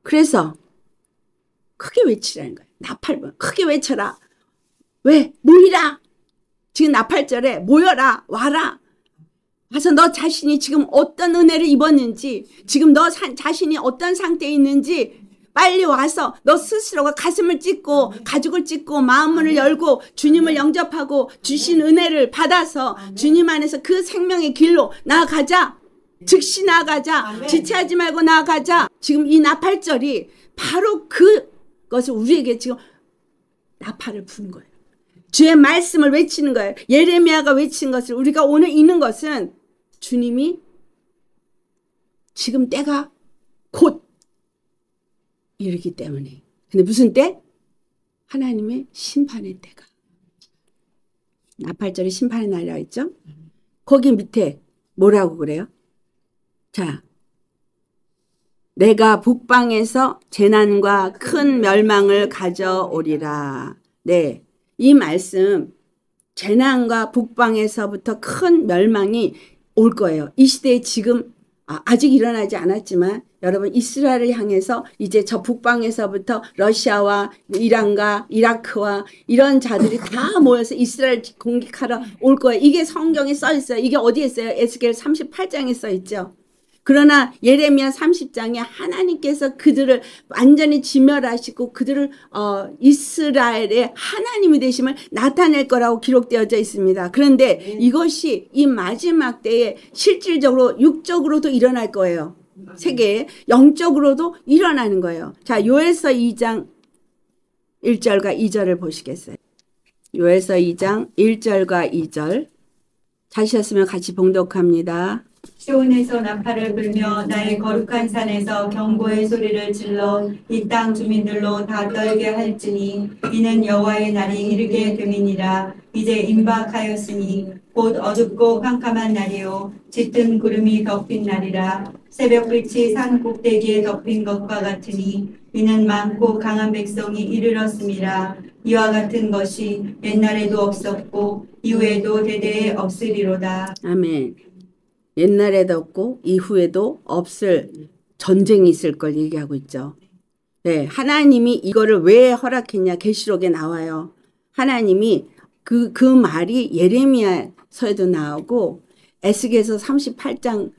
[SPEAKER 1] 그래서 크게 외치라는 거예요. 나팔 크게 외쳐라. 왜? 모이라. 지금 나팔절에 모여라. 와라. 와서 너 자신이 지금 어떤 은혜를 입었는지 지금 너 자신이 어떤 상태에 있는지 빨리 와서 너 스스로가 가슴을 찢고 가죽을 찢고 마음문을 열고 주님을 영접하고 주신 은혜를 받아서 주님 안에서 그 생명의 길로 나아가자. 즉시 나아가자. 아멘. 지체하지 말고 나아가자. 지금 이 나팔절이 바로 그것을 우리에게 지금 나팔을 부는 거예요. 주의 말씀을 외치는 거예요. 예레미야가 외친 것을 우리가 오늘 읽는 것은 주님이 지금 때가 곧 이르기 때문에. 근데 무슨 때? 하나님의 심판의 때가. 나팔절이 심판의 날이라고 했죠? 거기 밑에 뭐라고 그래요? 자, 내가 북방에서 재난과 큰 멸망을 가져오리라. 네, 이 말씀 재난과 북방에서부터 큰 멸망이 올 거예요. 이 시대에 지금 아직 일어나지 않았지만 여러분 이스라엘을 향해서 이제 저 북방에서부터 러시아와 이란과 이라크와 이런 자들이 다 모여서 이스라엘 공격하러 올 거예요. 이게 성경에 써 있어요. 이게 어디에 있어요? 에스겔 38장에 써 있죠. 그러나 예레미야 30장에 하나님께서 그들을 완전히 진멸하시고 그들을 이스라엘의 하나님이 되심을 나타낼 거라고 기록되어져 있습니다. 그런데 이것이 이 마지막 때에 실질적으로 육적으로도 일어날 거예요. 세계에 영적으로도 일어나는 거예요. 자, 요엘서 2장 1절과 2절을 보시겠어요? 요엘서 2장 1절과 2절 찾으셨으면 같이 봉독합니다.
[SPEAKER 2] 시온에서 나팔을 불며 나의 거룩한 산에서 경고의 소리를 질러 이 땅 주민들로 다 떨게 할지니 이는 여호와의 날이 이르게 됨이니라. 이제 임박하였으니 곧 어둡고 캄캄한 날이요 짙은 구름이 덮인 날이라. 새벽빛이 산 꼭대기에 덮인 것과 같으니 이는 많고 강한 백성이 이르렀음이라. 이와 같은 것이 옛날에도 없었고 이후에도 대대에 없으리로다.
[SPEAKER 1] 아멘. 옛날에도 없고 이후에도 없을 전쟁이 있을 걸 얘기하고 있죠. 네, 하나님이 이거를 왜 허락했냐 계시록에 나와요. 하나님이 그 말이 예레미야서에도 나오고 에스겔서 38장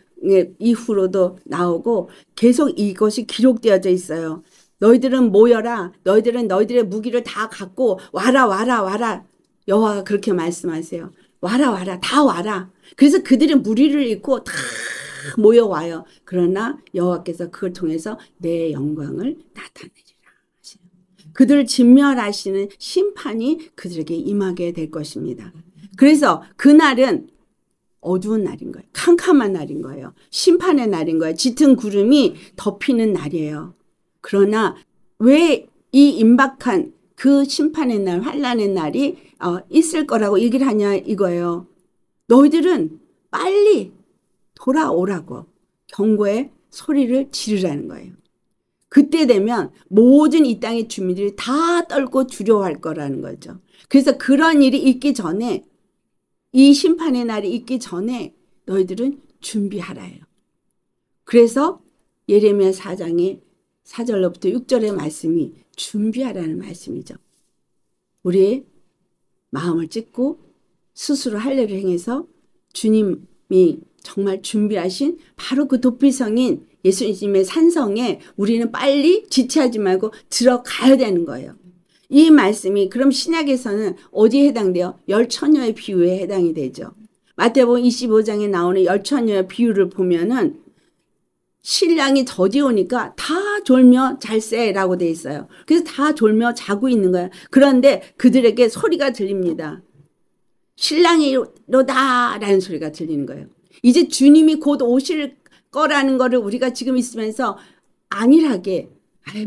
[SPEAKER 1] 이후로도 나오고 계속 이것이 기록되어져 있어요. 너희들은 모여라. 너희들은 너희들의 무기를 다 갖고 와라 와라 와라. 여호와가 그렇게 말씀하세요. 와라 와라 다 와라. 그래서 그들이 무리를 잃고 다 모여와요. 그러나 여호와께서 그걸 통해서 내 영광을 나타내리라 하시요. 그들을 진멸하시는 심판이 그들에게 임하게 될 것입니다. 그래서 그날은 어두운 날인 거예요. 캄캄한 날인 거예요. 심판의 날인 거예요. 짙은 구름이 덮이는 날이에요. 그러나 왜 이 임박한 그 심판의 날, 환난의 날이 있을 거라고 얘기를 하냐 이거예요. 너희들은 빨리 돌아오라고 경고의 소리를 지르라는 거예요. 그때 되면 모든 이 땅의 주민들이 다 떨고 두려워할 거라는 거죠. 그래서 그런 일이 있기 전에 이 심판의 날이 있기 전에 너희들은 준비하라요. 그래서 예레미야 4장의 4절로부터 6절의 말씀이 준비하라는 말씀이죠. 우리의 마음을 찢고 스스로 할례를 행해서 주님이 정말 준비하신 바로 그 도피성인 예수님의 산성에 우리는 빨리 지체하지 말고 들어가야 되는 거예요. 이 말씀이 그럼 신약에서는 어디에 해당돼요? 열처녀의 비유에 해당이 되죠. 마태복음 25장에 나오는 열처녀의 비유를 보면은 신랑이 더디 오니까 다 졸며 잘세라고 돼 있어요. 그래서 다 졸며 자고 있는 거예요. 그런데 그들에게 소리가 들립니다. 신랑이로다 라는 소리가 들리는 거예요. 이제 주님이 곧 오실 거라는 거를 우리가 지금 있으면서 안일하게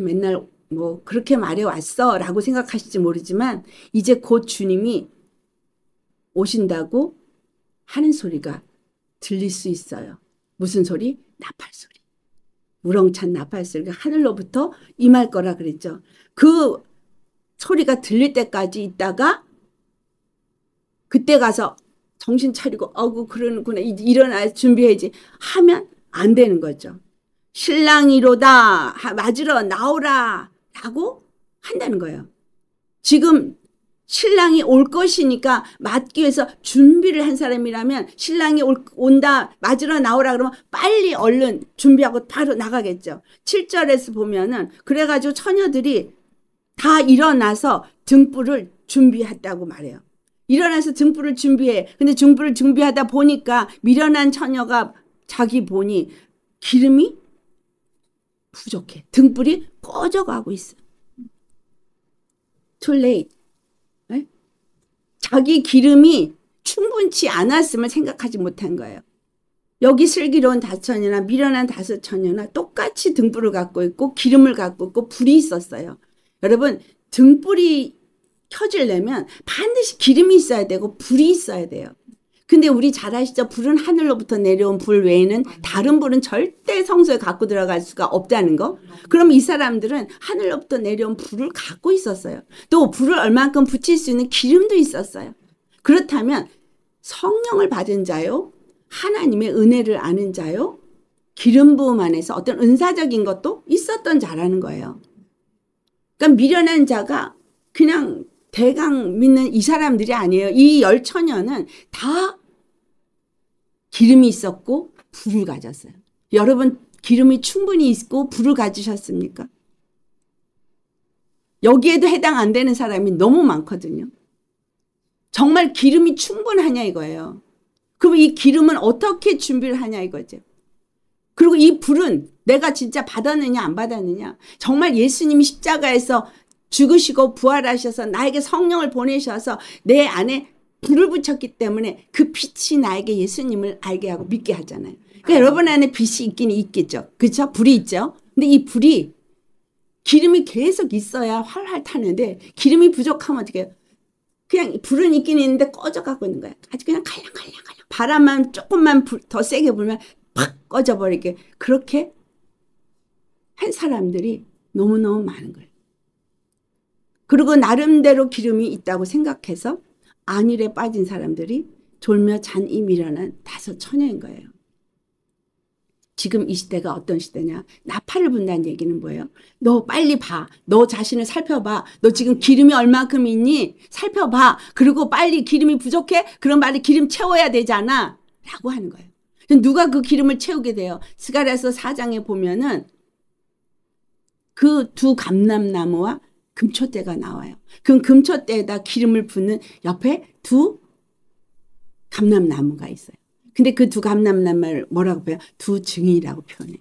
[SPEAKER 1] 맨날 뭐 그렇게 말해 왔어 라고 생각하실지 모르지만 이제 곧 주님이 오신다고 하는 소리가 들릴 수 있어요. 무슨 소리? 나팔 소리. 우렁찬 나팔 소리가 하늘로부터 임할 거라 그랬죠. 그 소리가 들릴 때까지 있다가 그때 가서 정신 차리고 그러는구나 일어나 준비해야지 하면 안 되는 거죠. 신랑이로다 맞으러 나오라 라고 한다는 거예요. 지금 신랑이 올 것이니까 맞기 위해서 준비를 한 사람이라면 신랑이 온다 맞으러 나오라 그러면 빨리 얼른 준비하고 바로 나가겠죠. 7절에서 보면은 그래가지고 처녀들이 다 일어나서 등불을 준비했다고 말해요. 일어나서 등불을 준비해. 근데 등불을 준비하다 보니까 미련한 처녀가 자기 보니 기름이 부족해. 등불이 꺼져가고 있어. Too late. 네? 자기 기름이 충분치 않았음을 생각하지 못한 거예요. 여기 슬기로운 5처녀나 미련한 5처녀나 똑같이 등불을 갖고 있고 기름을 갖고 있고 불이 있었어요. 여러분 등불이 켜지려면 반드시 기름이 있어야 되고 불이 있어야 돼요. 근데 우리 잘 아시죠? 불은 하늘로부터 내려온 불 외에는 다른 불은 절대 성소에 갖고 들어갈 수가 없다는 거. 그럼 이 사람들은 하늘로부터 내려온 불을 갖고 있었어요. 또 불을 얼만큼 붙일 수 있는 기름도 있었어요. 그렇다면 성령을 받은 자요, 하나님의 은혜를 아는 자요, 기름 부음 안에서 어떤 은사적인 것도 있었던 자라는 거예요. 그러니까 미련한 자가 그냥 대강 믿는 이 사람들이 아니에요. 이 열처녀는 다 기름이 있었고 불을 가졌어요. 여러분 기름이 충분히 있고 불을 가지셨습니까? 여기에도 해당 안 되는 사람이 너무 많거든요. 정말 기름이 충분하냐 이거예요. 그럼 이 기름은 어떻게 준비를 하냐 이거죠. 그리고 이 불은 내가 진짜 받았느냐 안 받았느냐. 정말 예수님이 십자가에서 죽으시고 부활하셔서 나에게 성령을 보내셔서 내 안에 불을 붙였기 때문에 그 빛이 나에게 예수님을 알게 하고 믿게 하잖아요. 그러니까 여러분 안에 빛이 있긴 있겠죠. 그렇죠? 불이 있죠. 근데 이 불이 기름이 계속 있어야 활활 타는데 기름이 부족하면 어떻게 해요? 그냥 불은 있긴 있는데 꺼져가고 있는 거야. 아주 그냥 갈랑갈랑 바람만 조금만 더 세게 불면 팍 꺼져버리게 그렇게 한 사람들이 너무너무 많은 거예요. 그리고 나름대로 기름이 있다고 생각해서 안일에 빠진 사람들이 졸며 잔 이 미련한 다섯 처녀인 거예요. 지금 이 시대가 어떤 시대냐. 나팔을 분다는 얘기는 뭐예요? 너 빨리 봐. 너 자신을 살펴봐. 너 지금 기름이 얼마큼 있니? 살펴봐. 그리고 빨리 기름이 부족해? 그럼 빨리 기름 채워야 되잖아. 라고 하는 거예요. 누가 그 기름을 채우게 돼요? 스가랴서 4장에 보면은 그 두 감람나무와 금초대가 나와요. 그럼 금초대에다 기름을 붓는 옆에 두 감람나무가 있어요. 근데 그 두 감람나무를 뭐라고 표해요? 두 증인이라고 표현해요.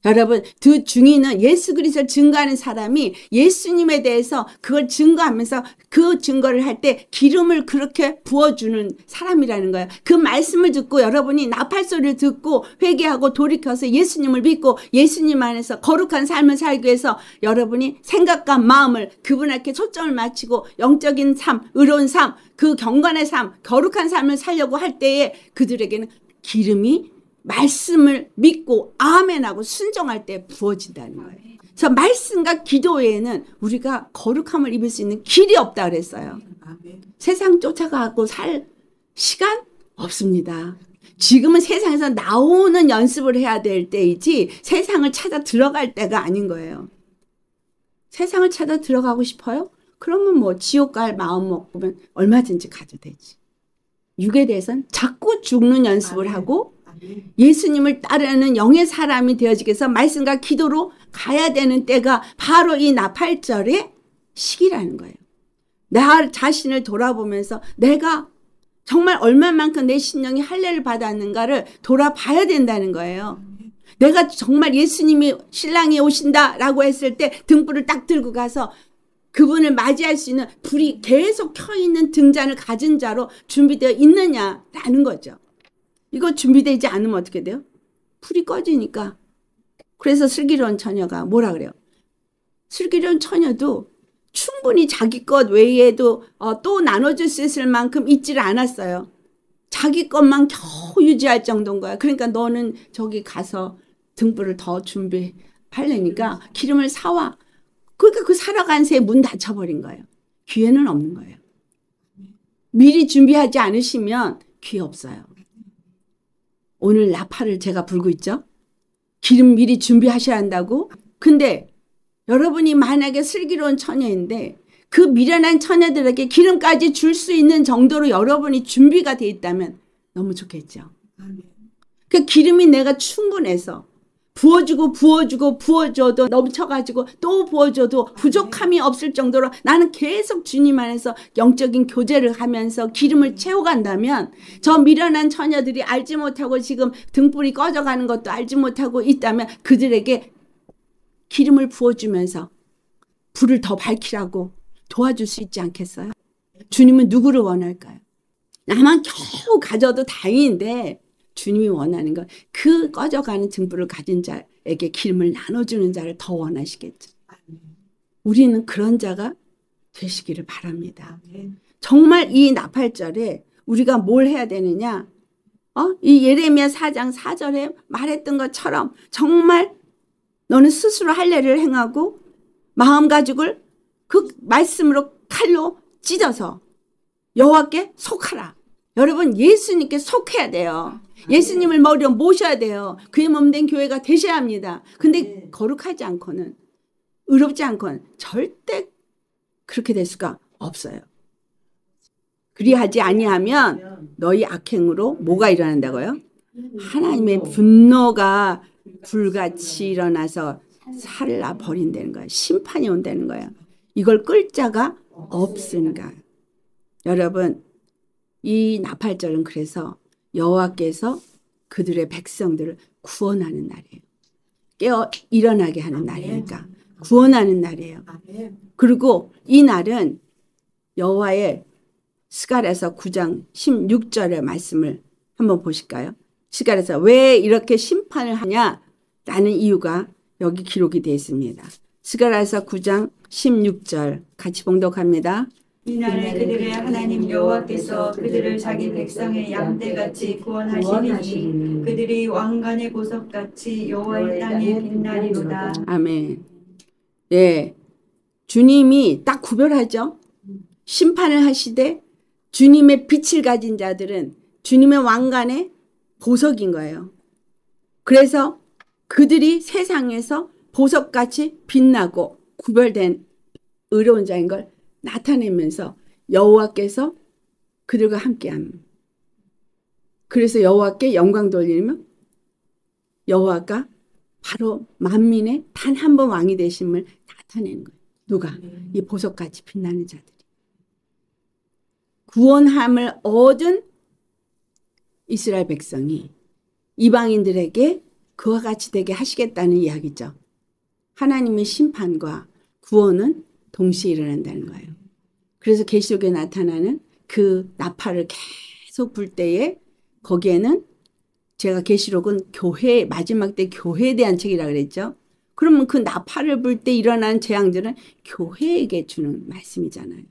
[SPEAKER 1] 여러분 두 증인은 예수 그리스도를 증거하는 사람이 예수님에 대해서 그걸 증거하면서 그 증거를 할 때 기름을 그렇게 부어주는 사람이라는 거예요. 그 말씀을 듣고 여러분이 나팔소리를 듣고 회개하고 돌이켜서 예수님을 믿고 예수님 안에서 거룩한 삶을 살기 위해서 여러분이 생각과 마음을 그분에게 초점을 맞추고 영적인 삶, 의로운 삶, 그 경건의 삶, 거룩한 삶을 살려고 할 때에 그들에게는 기름이 말씀을 믿고 아멘하고 순종할 때 부어진다는 거예요. 그래서 말씀과 기도 외에는 우리가 거룩함을 입을 수 있는 길이 없다 그랬어요. 세상 쫓아가고 살 시간 없습니다. 지금은 세상에서 나오는 연습을 해야 될 때이지 세상을 찾아 들어갈 때가 아닌 거예요. 세상을 찾아 들어가고 싶어요? 그러면 뭐 지옥 갈 마음 먹으면 얼마든지 가도 되지. 육에 대해서는 자꾸 죽는 연습을 하고 예수님을 따르는 영의 사람이 되어지기 위해서 말씀과 기도로 가야 되는 때가 바로 이 나팔절의 시기라는 거예요. 나 자신을 돌아보면서 내가 정말 얼마만큼 내 신령이 할례를 받았는가를 돌아봐야 된다는 거예요. 내가 정말 예수님이 신랑이 오신다라고 했을 때 등불을 딱 들고 가서 그분을 맞이할 수 있는 불이 계속 켜있는 등잔을 가진 자로 준비되어 있느냐라는 거죠. 이거 준비되지 않으면 어떻게 돼요? 불이 꺼지니까. 그래서 슬기로운 처녀가 뭐라 그래요? 슬기로운 처녀도 충분히 자기 것 외에도 또 나눠줄 수 있을 만큼 있지를 않았어요. 자기 것만 겨우 유지할 정도인 거야. 그러니까 너는 저기 가서 등불을 더 준비하려니까 기름을 사와. 그러니까 그 살아간 새에 문 닫혀버린 거예요. 기회는 없는 거예요. 미리 준비하지 않으시면 기회 없어요. 오늘 나팔을 제가 불고 있죠. 기름 미리 준비하셔야 한다고. 근데 여러분이 만약에 슬기로운 처녀인데 그 미련한 처녀들에게 기름까지 줄 수 있는 정도로 여러분이 준비가 돼 있다면 너무 좋겠죠. 그 기름이 내가 충분해서 부어줘도 넘쳐가지고 또 부어줘도 부족함이 없을 정도로 나는 계속 주님 안에서 영적인 교제를 하면서 기름을 채워간다면 저 미련한 처녀들이 알지 못하고 지금 등불이 꺼져가는 것도 알지 못하고 있다면 그들에게 기름을 부어주면서 불을 더 밝히라고 도와줄 수 있지 않겠어요? 주님은 누구를 원할까요? 나만 겨우 가져도 다행인데 주님이 원하는 건 그 꺼져가는 등불을 가진 자에게 기름을 나눠주는 자를 더 원하시겠죠. 우리는 그런 자가 되시기를 바랍니다. 정말 이 나팔절에 우리가 뭘 해야 되느냐? 이 예레미야 4장 4절에 말했던 것처럼 정말 너는 스스로 할례를 행하고 마음가짐을 그 말씀으로 칼로 찢어서 여호와께 속하라. 여러분 예수님께 속해야 돼요. 예수님을 머리로 모셔야 돼요. 그의 몸된 교회가 되셔야 합니다. 근데 거룩하지 않고는 의롭지 않고는 절대 그렇게 될 수가 없어요. 그리하지 아니하면 너희 악행으로 뭐가 일어난다고요? 하나님의 분노가 불같이 일어나서 살라 버린다는 거예요. 심판이 온다는 거예요. 이걸 끌 자가 없으니까. 여러분, 이 나팔절은 그래서 여호와께서 그들의 백성들을 구원하는 날이에요. 깨어 일어나게 하는 날이니까 구원하는 날이에요. 그리고 이 날은 여호와의 스가랴서 9장 16절의 말씀을 한번 보실까요? 스가랴서 왜 이렇게 심판을 하냐라는 이유가 여기 기록이 되어 있습니다. 스가랴서 9장 16절 같이 봉독합니다.
[SPEAKER 2] 이날에 그들의 하나님 여호와께서 그들을 자기 백성의 양떼같이 구원하시리니 그들이 왕관의 보석같이 여호와의 땅에 빛나리로다.
[SPEAKER 1] 아멘. 예, 주님이 딱 구별하죠. 심판을 하시되 주님의 빛을 가진 자들은 주님의 왕관의 보석인 거예요. 그래서 그들이 세상에서 보석같이 빛나고 구별된 의로운 자인 걸 나타내면서 여호와께서 그들과 함께합니다. 그래서 여호와께 영광 돌리면 여호와가 바로 만민의 단 한 번 왕이 되심을 나타내는 거예요. 누가? 이 보석같이 빛나는 자들이. 구원함을 얻은 이스라엘 백성이 이방인들에게 그와 같이 되게 하시겠다는 이야기죠. 하나님의 심판과 구원은 동시에 일어난다는 거예요. 그래서 계시록에 나타나는 그 나팔을 계속 불 때에 거기에는 제가 계시록은 교회 마지막 때 교회에 대한 책이라 그랬죠. 그러면 그 나팔을 불 때 일어나는 재앙들은 교회에게 주는 말씀이잖아요.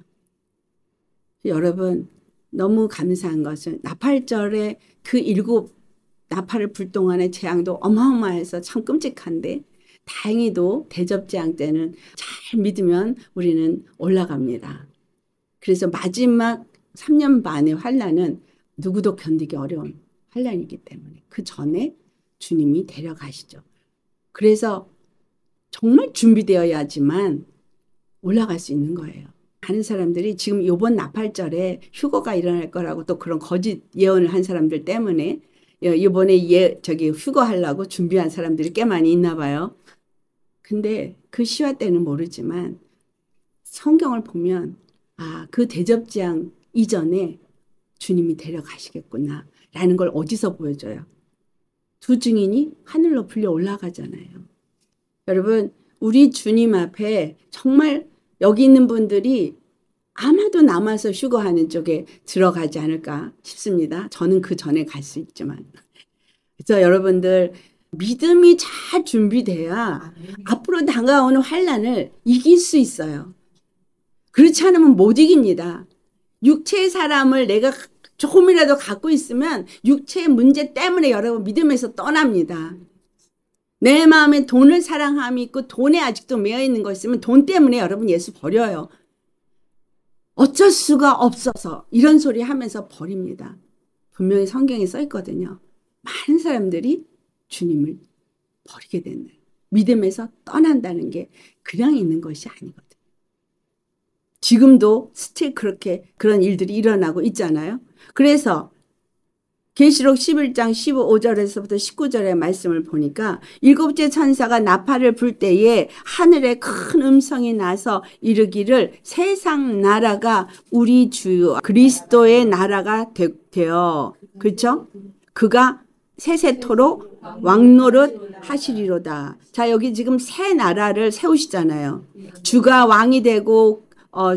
[SPEAKER 1] 여러분 너무 감사한 것은 나팔절에 그 7 나팔을 불 동안의 재앙도 어마어마해서 참 끔찍한데 다행히도 대접재앙 때는 잘 믿으면 우리는 올라갑니다. 그래서 마지막 3년 반의 환난은 누구도 견디기 어려운 환난이기 때문에 그 전에 주님이 데려가시죠. 그래서 정말 준비되어야지만 올라갈 수 있는 거예요. 많은 사람들이 지금 이번 나팔절에 휴거가 일어날 거라고 또 그런 거짓 예언을 한 사람들 때문에 이번에 휴거하려고 준비한 사람들이 꽤 많이 있나 봐요. 근데 그 시와 때는 모르지만 성경을 보면 그 대접재앙 이전에 주님이 데려가시겠구나 라는 걸 어디서 보여줘요? 두 증인이 하늘로 불려 올라가잖아요. 여러분 우리 주님 앞에 정말 여기 있는 분들이 아마도 남아서 휴거하는 쪽에 들어가지 않을까 싶습니다. 저는 그 전에 갈 수 있지만. 그래서 여러분들 믿음이 잘 준비돼야 앞으로 다가오는 환난을 이길 수 있어요. 그렇지 않으면 못 이깁니다. 육체의 사람을 내가 조금이라도 갖고 있으면 육체의 문제 때문에 여러분 믿음에서 떠납니다. 내 마음에 돈을 사랑함이 있고 돈에 아직도 매여 있는 거 있으면 돈 때문에 여러분 예수 버려요. 어쩔 수가 없어서 이런 소리 하면서 버립니다. 분명히 성경에 써 있거든요. 많은 사람들이 주님을 버리게 된다. 믿음에서 떠난다는 게 그냥 있는 것이 아니거든요. 지금도 스틸 그런 일들이 일어나고 있잖아요. 그래서 계시록 11장 15절에서부터 19절의 말씀을 보니까 7째 천사가 나팔을 불 때에 하늘에 큰 음성이 나서 이르기를 세상 나라가 우리 주 그리스도의 나라가 되어 그렇죠? 그가 세세토록 왕노릇 하시리로다. 자 여기 지금 새 나라를 세우시잖아요. 주가 왕이 되고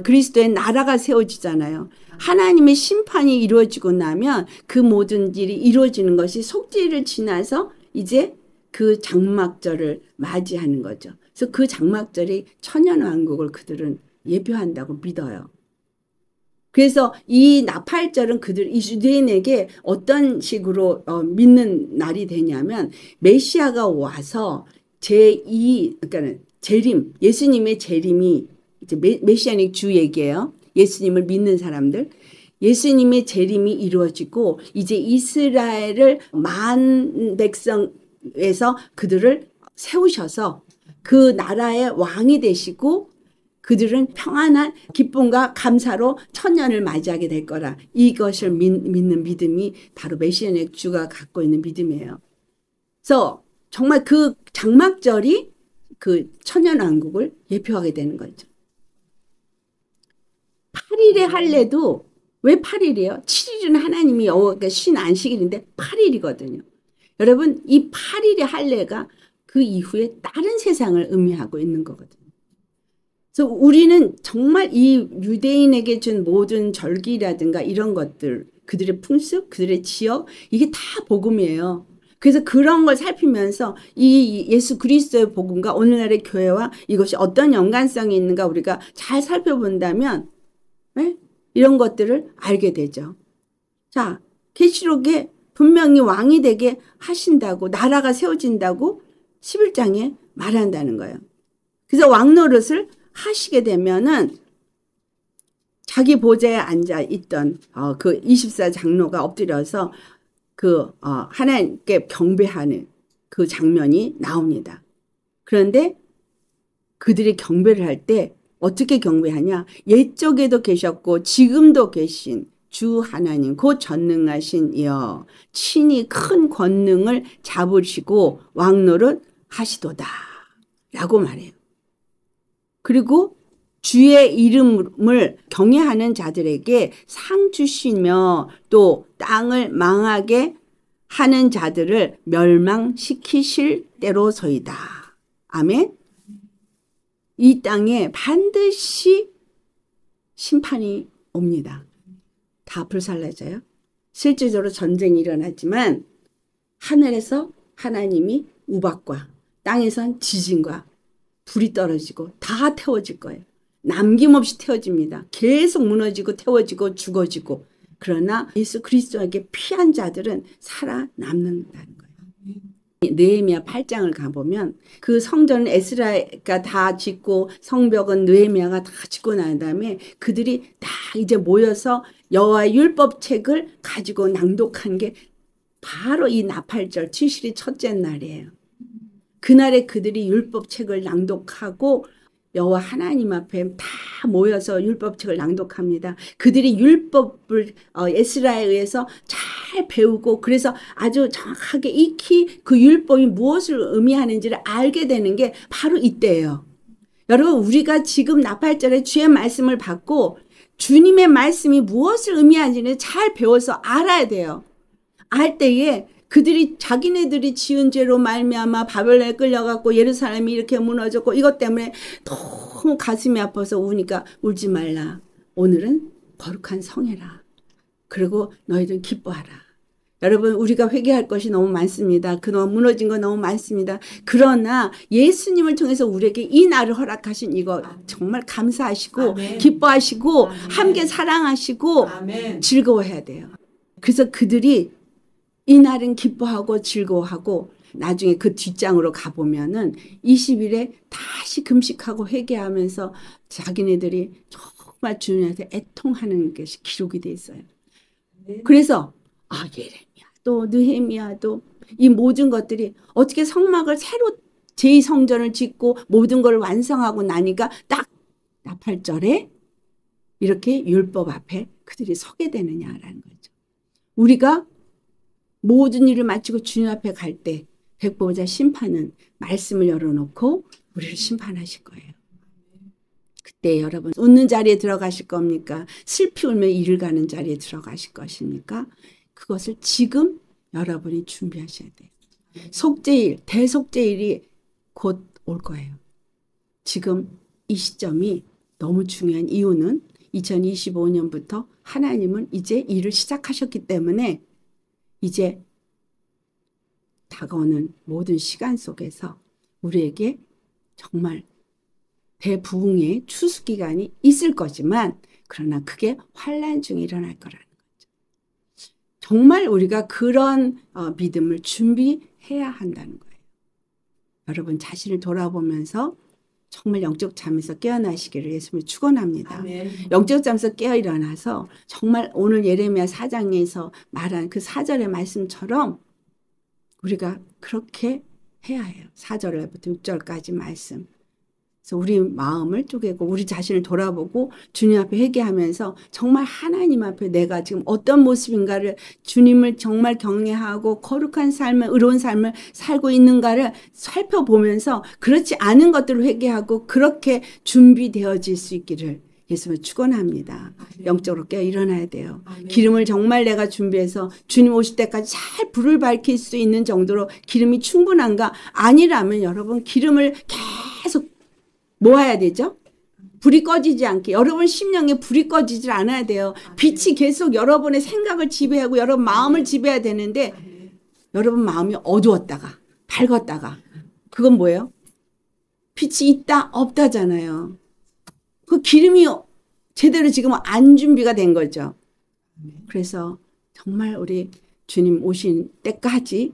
[SPEAKER 1] 그리스도의 나라가 세워지잖아요. 하나님의 심판이 이루어지고 나면 그 모든 일이 이루어지는 것이 속죄를 지나서 이제 그 장막절을 맞이하는 거죠. 그래서 그 장막절이 천년왕국을 그들은 예표한다고 믿어요. 그래서 이 나팔절은 이 유대인에게 어떤 식으로 믿는 날이 되냐면 메시아가 와서 그러니까 재림, 예수님의 재림이 이제 메시아닉 주 얘기예요. 예수님을 믿는 사람들. 예수님의 재림이 이루어지고 이제 이스라엘을 만 백성에서 그들을 세우셔서 그 나라의 왕이 되시고 그들은 평안한 기쁨과 감사로 천년을 맞이하게 될 거라. 이것을 믿는 믿음이 바로 메시아닉 주가 갖고 있는 믿음이에요. 그래서 정말 그 장막절이 그 천년왕국을 예표하게 되는 거죠. 8일의 할례도 왜 8일이에요? 7일은 하나님이 그러니까 쉰 안식일인데 8일이거든요. 여러분, 이 8일의 할례가 그 이후에 다른 세상을 의미하고 있는 거거든요. 그래서 우리는 정말 이 유대인에게 준 모든 절기라든가 이런 것들, 그들의 풍습, 그들의 지역, 이게 다 복음이에요. 그래서 그런 걸 살피면서 이 예수 그리스도의 복음과 오늘날의 교회와 이것이 어떤 연관성이 있는가 우리가 잘 살펴본다면 네? 이런 것들을 알게 되죠. 자, 계시록에 분명히 왕이 되게 하신다고, 나라가 세워진다고 11장에 말한다는 거예요. 그래서 왕 노릇을 하시게 되면은 자기 보좌에 앉아 있던 그 24장로가 엎드려서 하나님께 경배하는 그 장면이 나옵니다. 그런데 그들이 경배를 할 때 어떻게 경배하냐? 옛적에도 계셨고 지금도 계신 주 하나님 곧 전능하신 이여 친히 큰 권능을 잡으시고 왕노릇 하시도다 라고 말해요. 그리고 주의 이름을 경외하는 자들에게 상 주시며 또 땅을 망하게 하는 자들을 멸망시키실 때로서이다. 아멘. 이 땅에 반드시 심판이 옵니다. 다 불살라져요. 실질적으로 전쟁이 일어나지만 하늘에서 하나님이 우박과 땅에선 지진과 불이 떨어지고 다 태워질 거예요. 남김없이 태워집니다. 계속 무너지고 태워지고 죽어지고. 그러나 예수 그리스도에게 피한 자들은 살아남는다는 거예요. 느헤미야 8장을 가보면 그 성전은 에스라가 다 짓고 성벽은 느헤미야가 다 짓고 난 다음에 그들이 다 이제 모여서 여호와의 율법책을 가지고 낭독한 게 바로 이 나팔절 7일이 첫째 날이에요. 그날에 그들이 율법책을 낭독하고 여호와 하나님 앞에 다 모여서 율법책을 낭독합니다. 그들이 율법을 에스라에 의해서 잘 배우고 그래서 아주 정확하게 익히 그 율법이 무엇을 의미하는지를 알게 되는 게 바로 이때예요. 여러분 우리가 지금 나팔절에 주의 말씀을 받고 주님의 말씀이 무엇을 의미하는지를 잘 배워서 알아야 돼요. 알 때에 그들이 자기네들이 지은 죄로 말미암아 바벨론에 끌려갔고 예루살렘이 이렇게 무너졌고 이것 때문에 너무 가슴이 아파서 우니까 울지 말라. 오늘은 거룩한 성회라. 그리고 너희들 기뻐하라. 여러분 우리가 회개할 것이 너무 많습니다. 그동안 무너진 거 너무 많습니다. 그러나 예수님을 통해서 우리에게 이 날을 허락하신 이거 정말 감사하시고 아멘. 기뻐하시고 아멘. 함께 사랑하시고 아멘. 즐거워해야 돼요. 그래서 그들이 이 날은 기뻐하고 즐거워하고 나중에 그 뒷장으로 가보면은 20일에 다시 금식하고 회개하면서 자기네들이 정말 주님한테 애통하는 것이 기록이 돼 있어요. 그래서 예레미야도 느헤미야도 이 모든 것들이 어떻게 성막을 새로 제2성전을 짓고 모든 걸 완성하고 나니까 딱 나팔절에 이렇게 율법 앞에 그들이 서게 되느냐라는 거죠. 우리가 모든 일을 마치고 주님 앞에 갈 때 백보자 심판은 말씀을 열어놓고 우리를 심판하실 거예요. 그때 여러분 웃는 자리에 들어가실 겁니까? 슬피 울며 이를 가는 자리에 들어가실 것입니까? 그것을 지금 여러분이 준비하셔야 돼요. 속죄일, 대속죄일이 곧 올 거예요. 지금 이 시점이 너무 중요한 이유는 2025년부터 하나님은 이제 일을 시작하셨기 때문에 이제 다가오는 모든 시간 속에서 우리에게 정말 대부흥의 추수기간이 있을 거지만 그러나 그게 환난 중에 일어날 거라는 거죠. 정말 우리가 그런 믿음을 준비해야 한다는 거예요. 여러분 자신을 돌아보면서 정말 영적 잠에서 깨어나시기를 예수님을 축원합니다. 아멘. 영적 잠에서 깨어 일어나서 정말 오늘 예레미야 4장에서 말한 그 4절의 말씀처럼 우리가 그렇게 해야 해요. 4절부터 6절까지 말씀. 그래서 우리 마음을 쪼개고 우리 자신을 돌아보고 주님 앞에 회개하면서 정말 하나님 앞에 내가 지금 어떤 모습인가를 주님을 정말 경외하고 거룩한 삶을 의로운 삶을 살고 있는가를 살펴보면서 그렇지 않은 것들을 회개하고 그렇게 준비되어질 수 있기를 예수님을 축원합니다. 영적으로 깨어 일어나야 돼요. 기름을 정말 내가 준비해서 주님 오실 때까지 잘 불을 밝힐 수 있는 정도로 기름이 충분한가? 아니라면 여러분 기름을 계속 모아야 되죠? 불이 꺼지지 않게. 여러분 심령에 불이 꺼지질 않아야 돼요. 빛이 계속 여러분의 생각을 지배하고 여러분 마음을 지배해야 되는데 여러분 마음이 어두웠다가 밝았다가 그건 뭐예요? 빛이 있다 없다잖아요. 그 기름이 제대로 지금 안 준비가 된 거죠. 그래서 정말 우리 주님 오신 때까지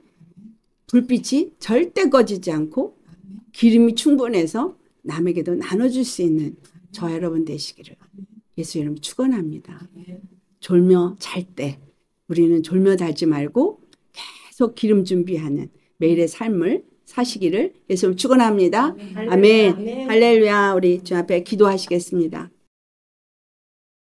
[SPEAKER 1] 불빛이 절대 꺼지지 않고 기름이 충분해서 남에게도 나눠줄 수 있는 저 여러분 되시기를 예수 이름 축원합니다. 졸며 잘 때 우리는 졸며 자지 말고 계속 기름 준비하는 매일의 삶을 사시기를 예수 이름 축원합니다. 아멘. 할렐루야. 우리 주 앞에 기도하시겠습니다.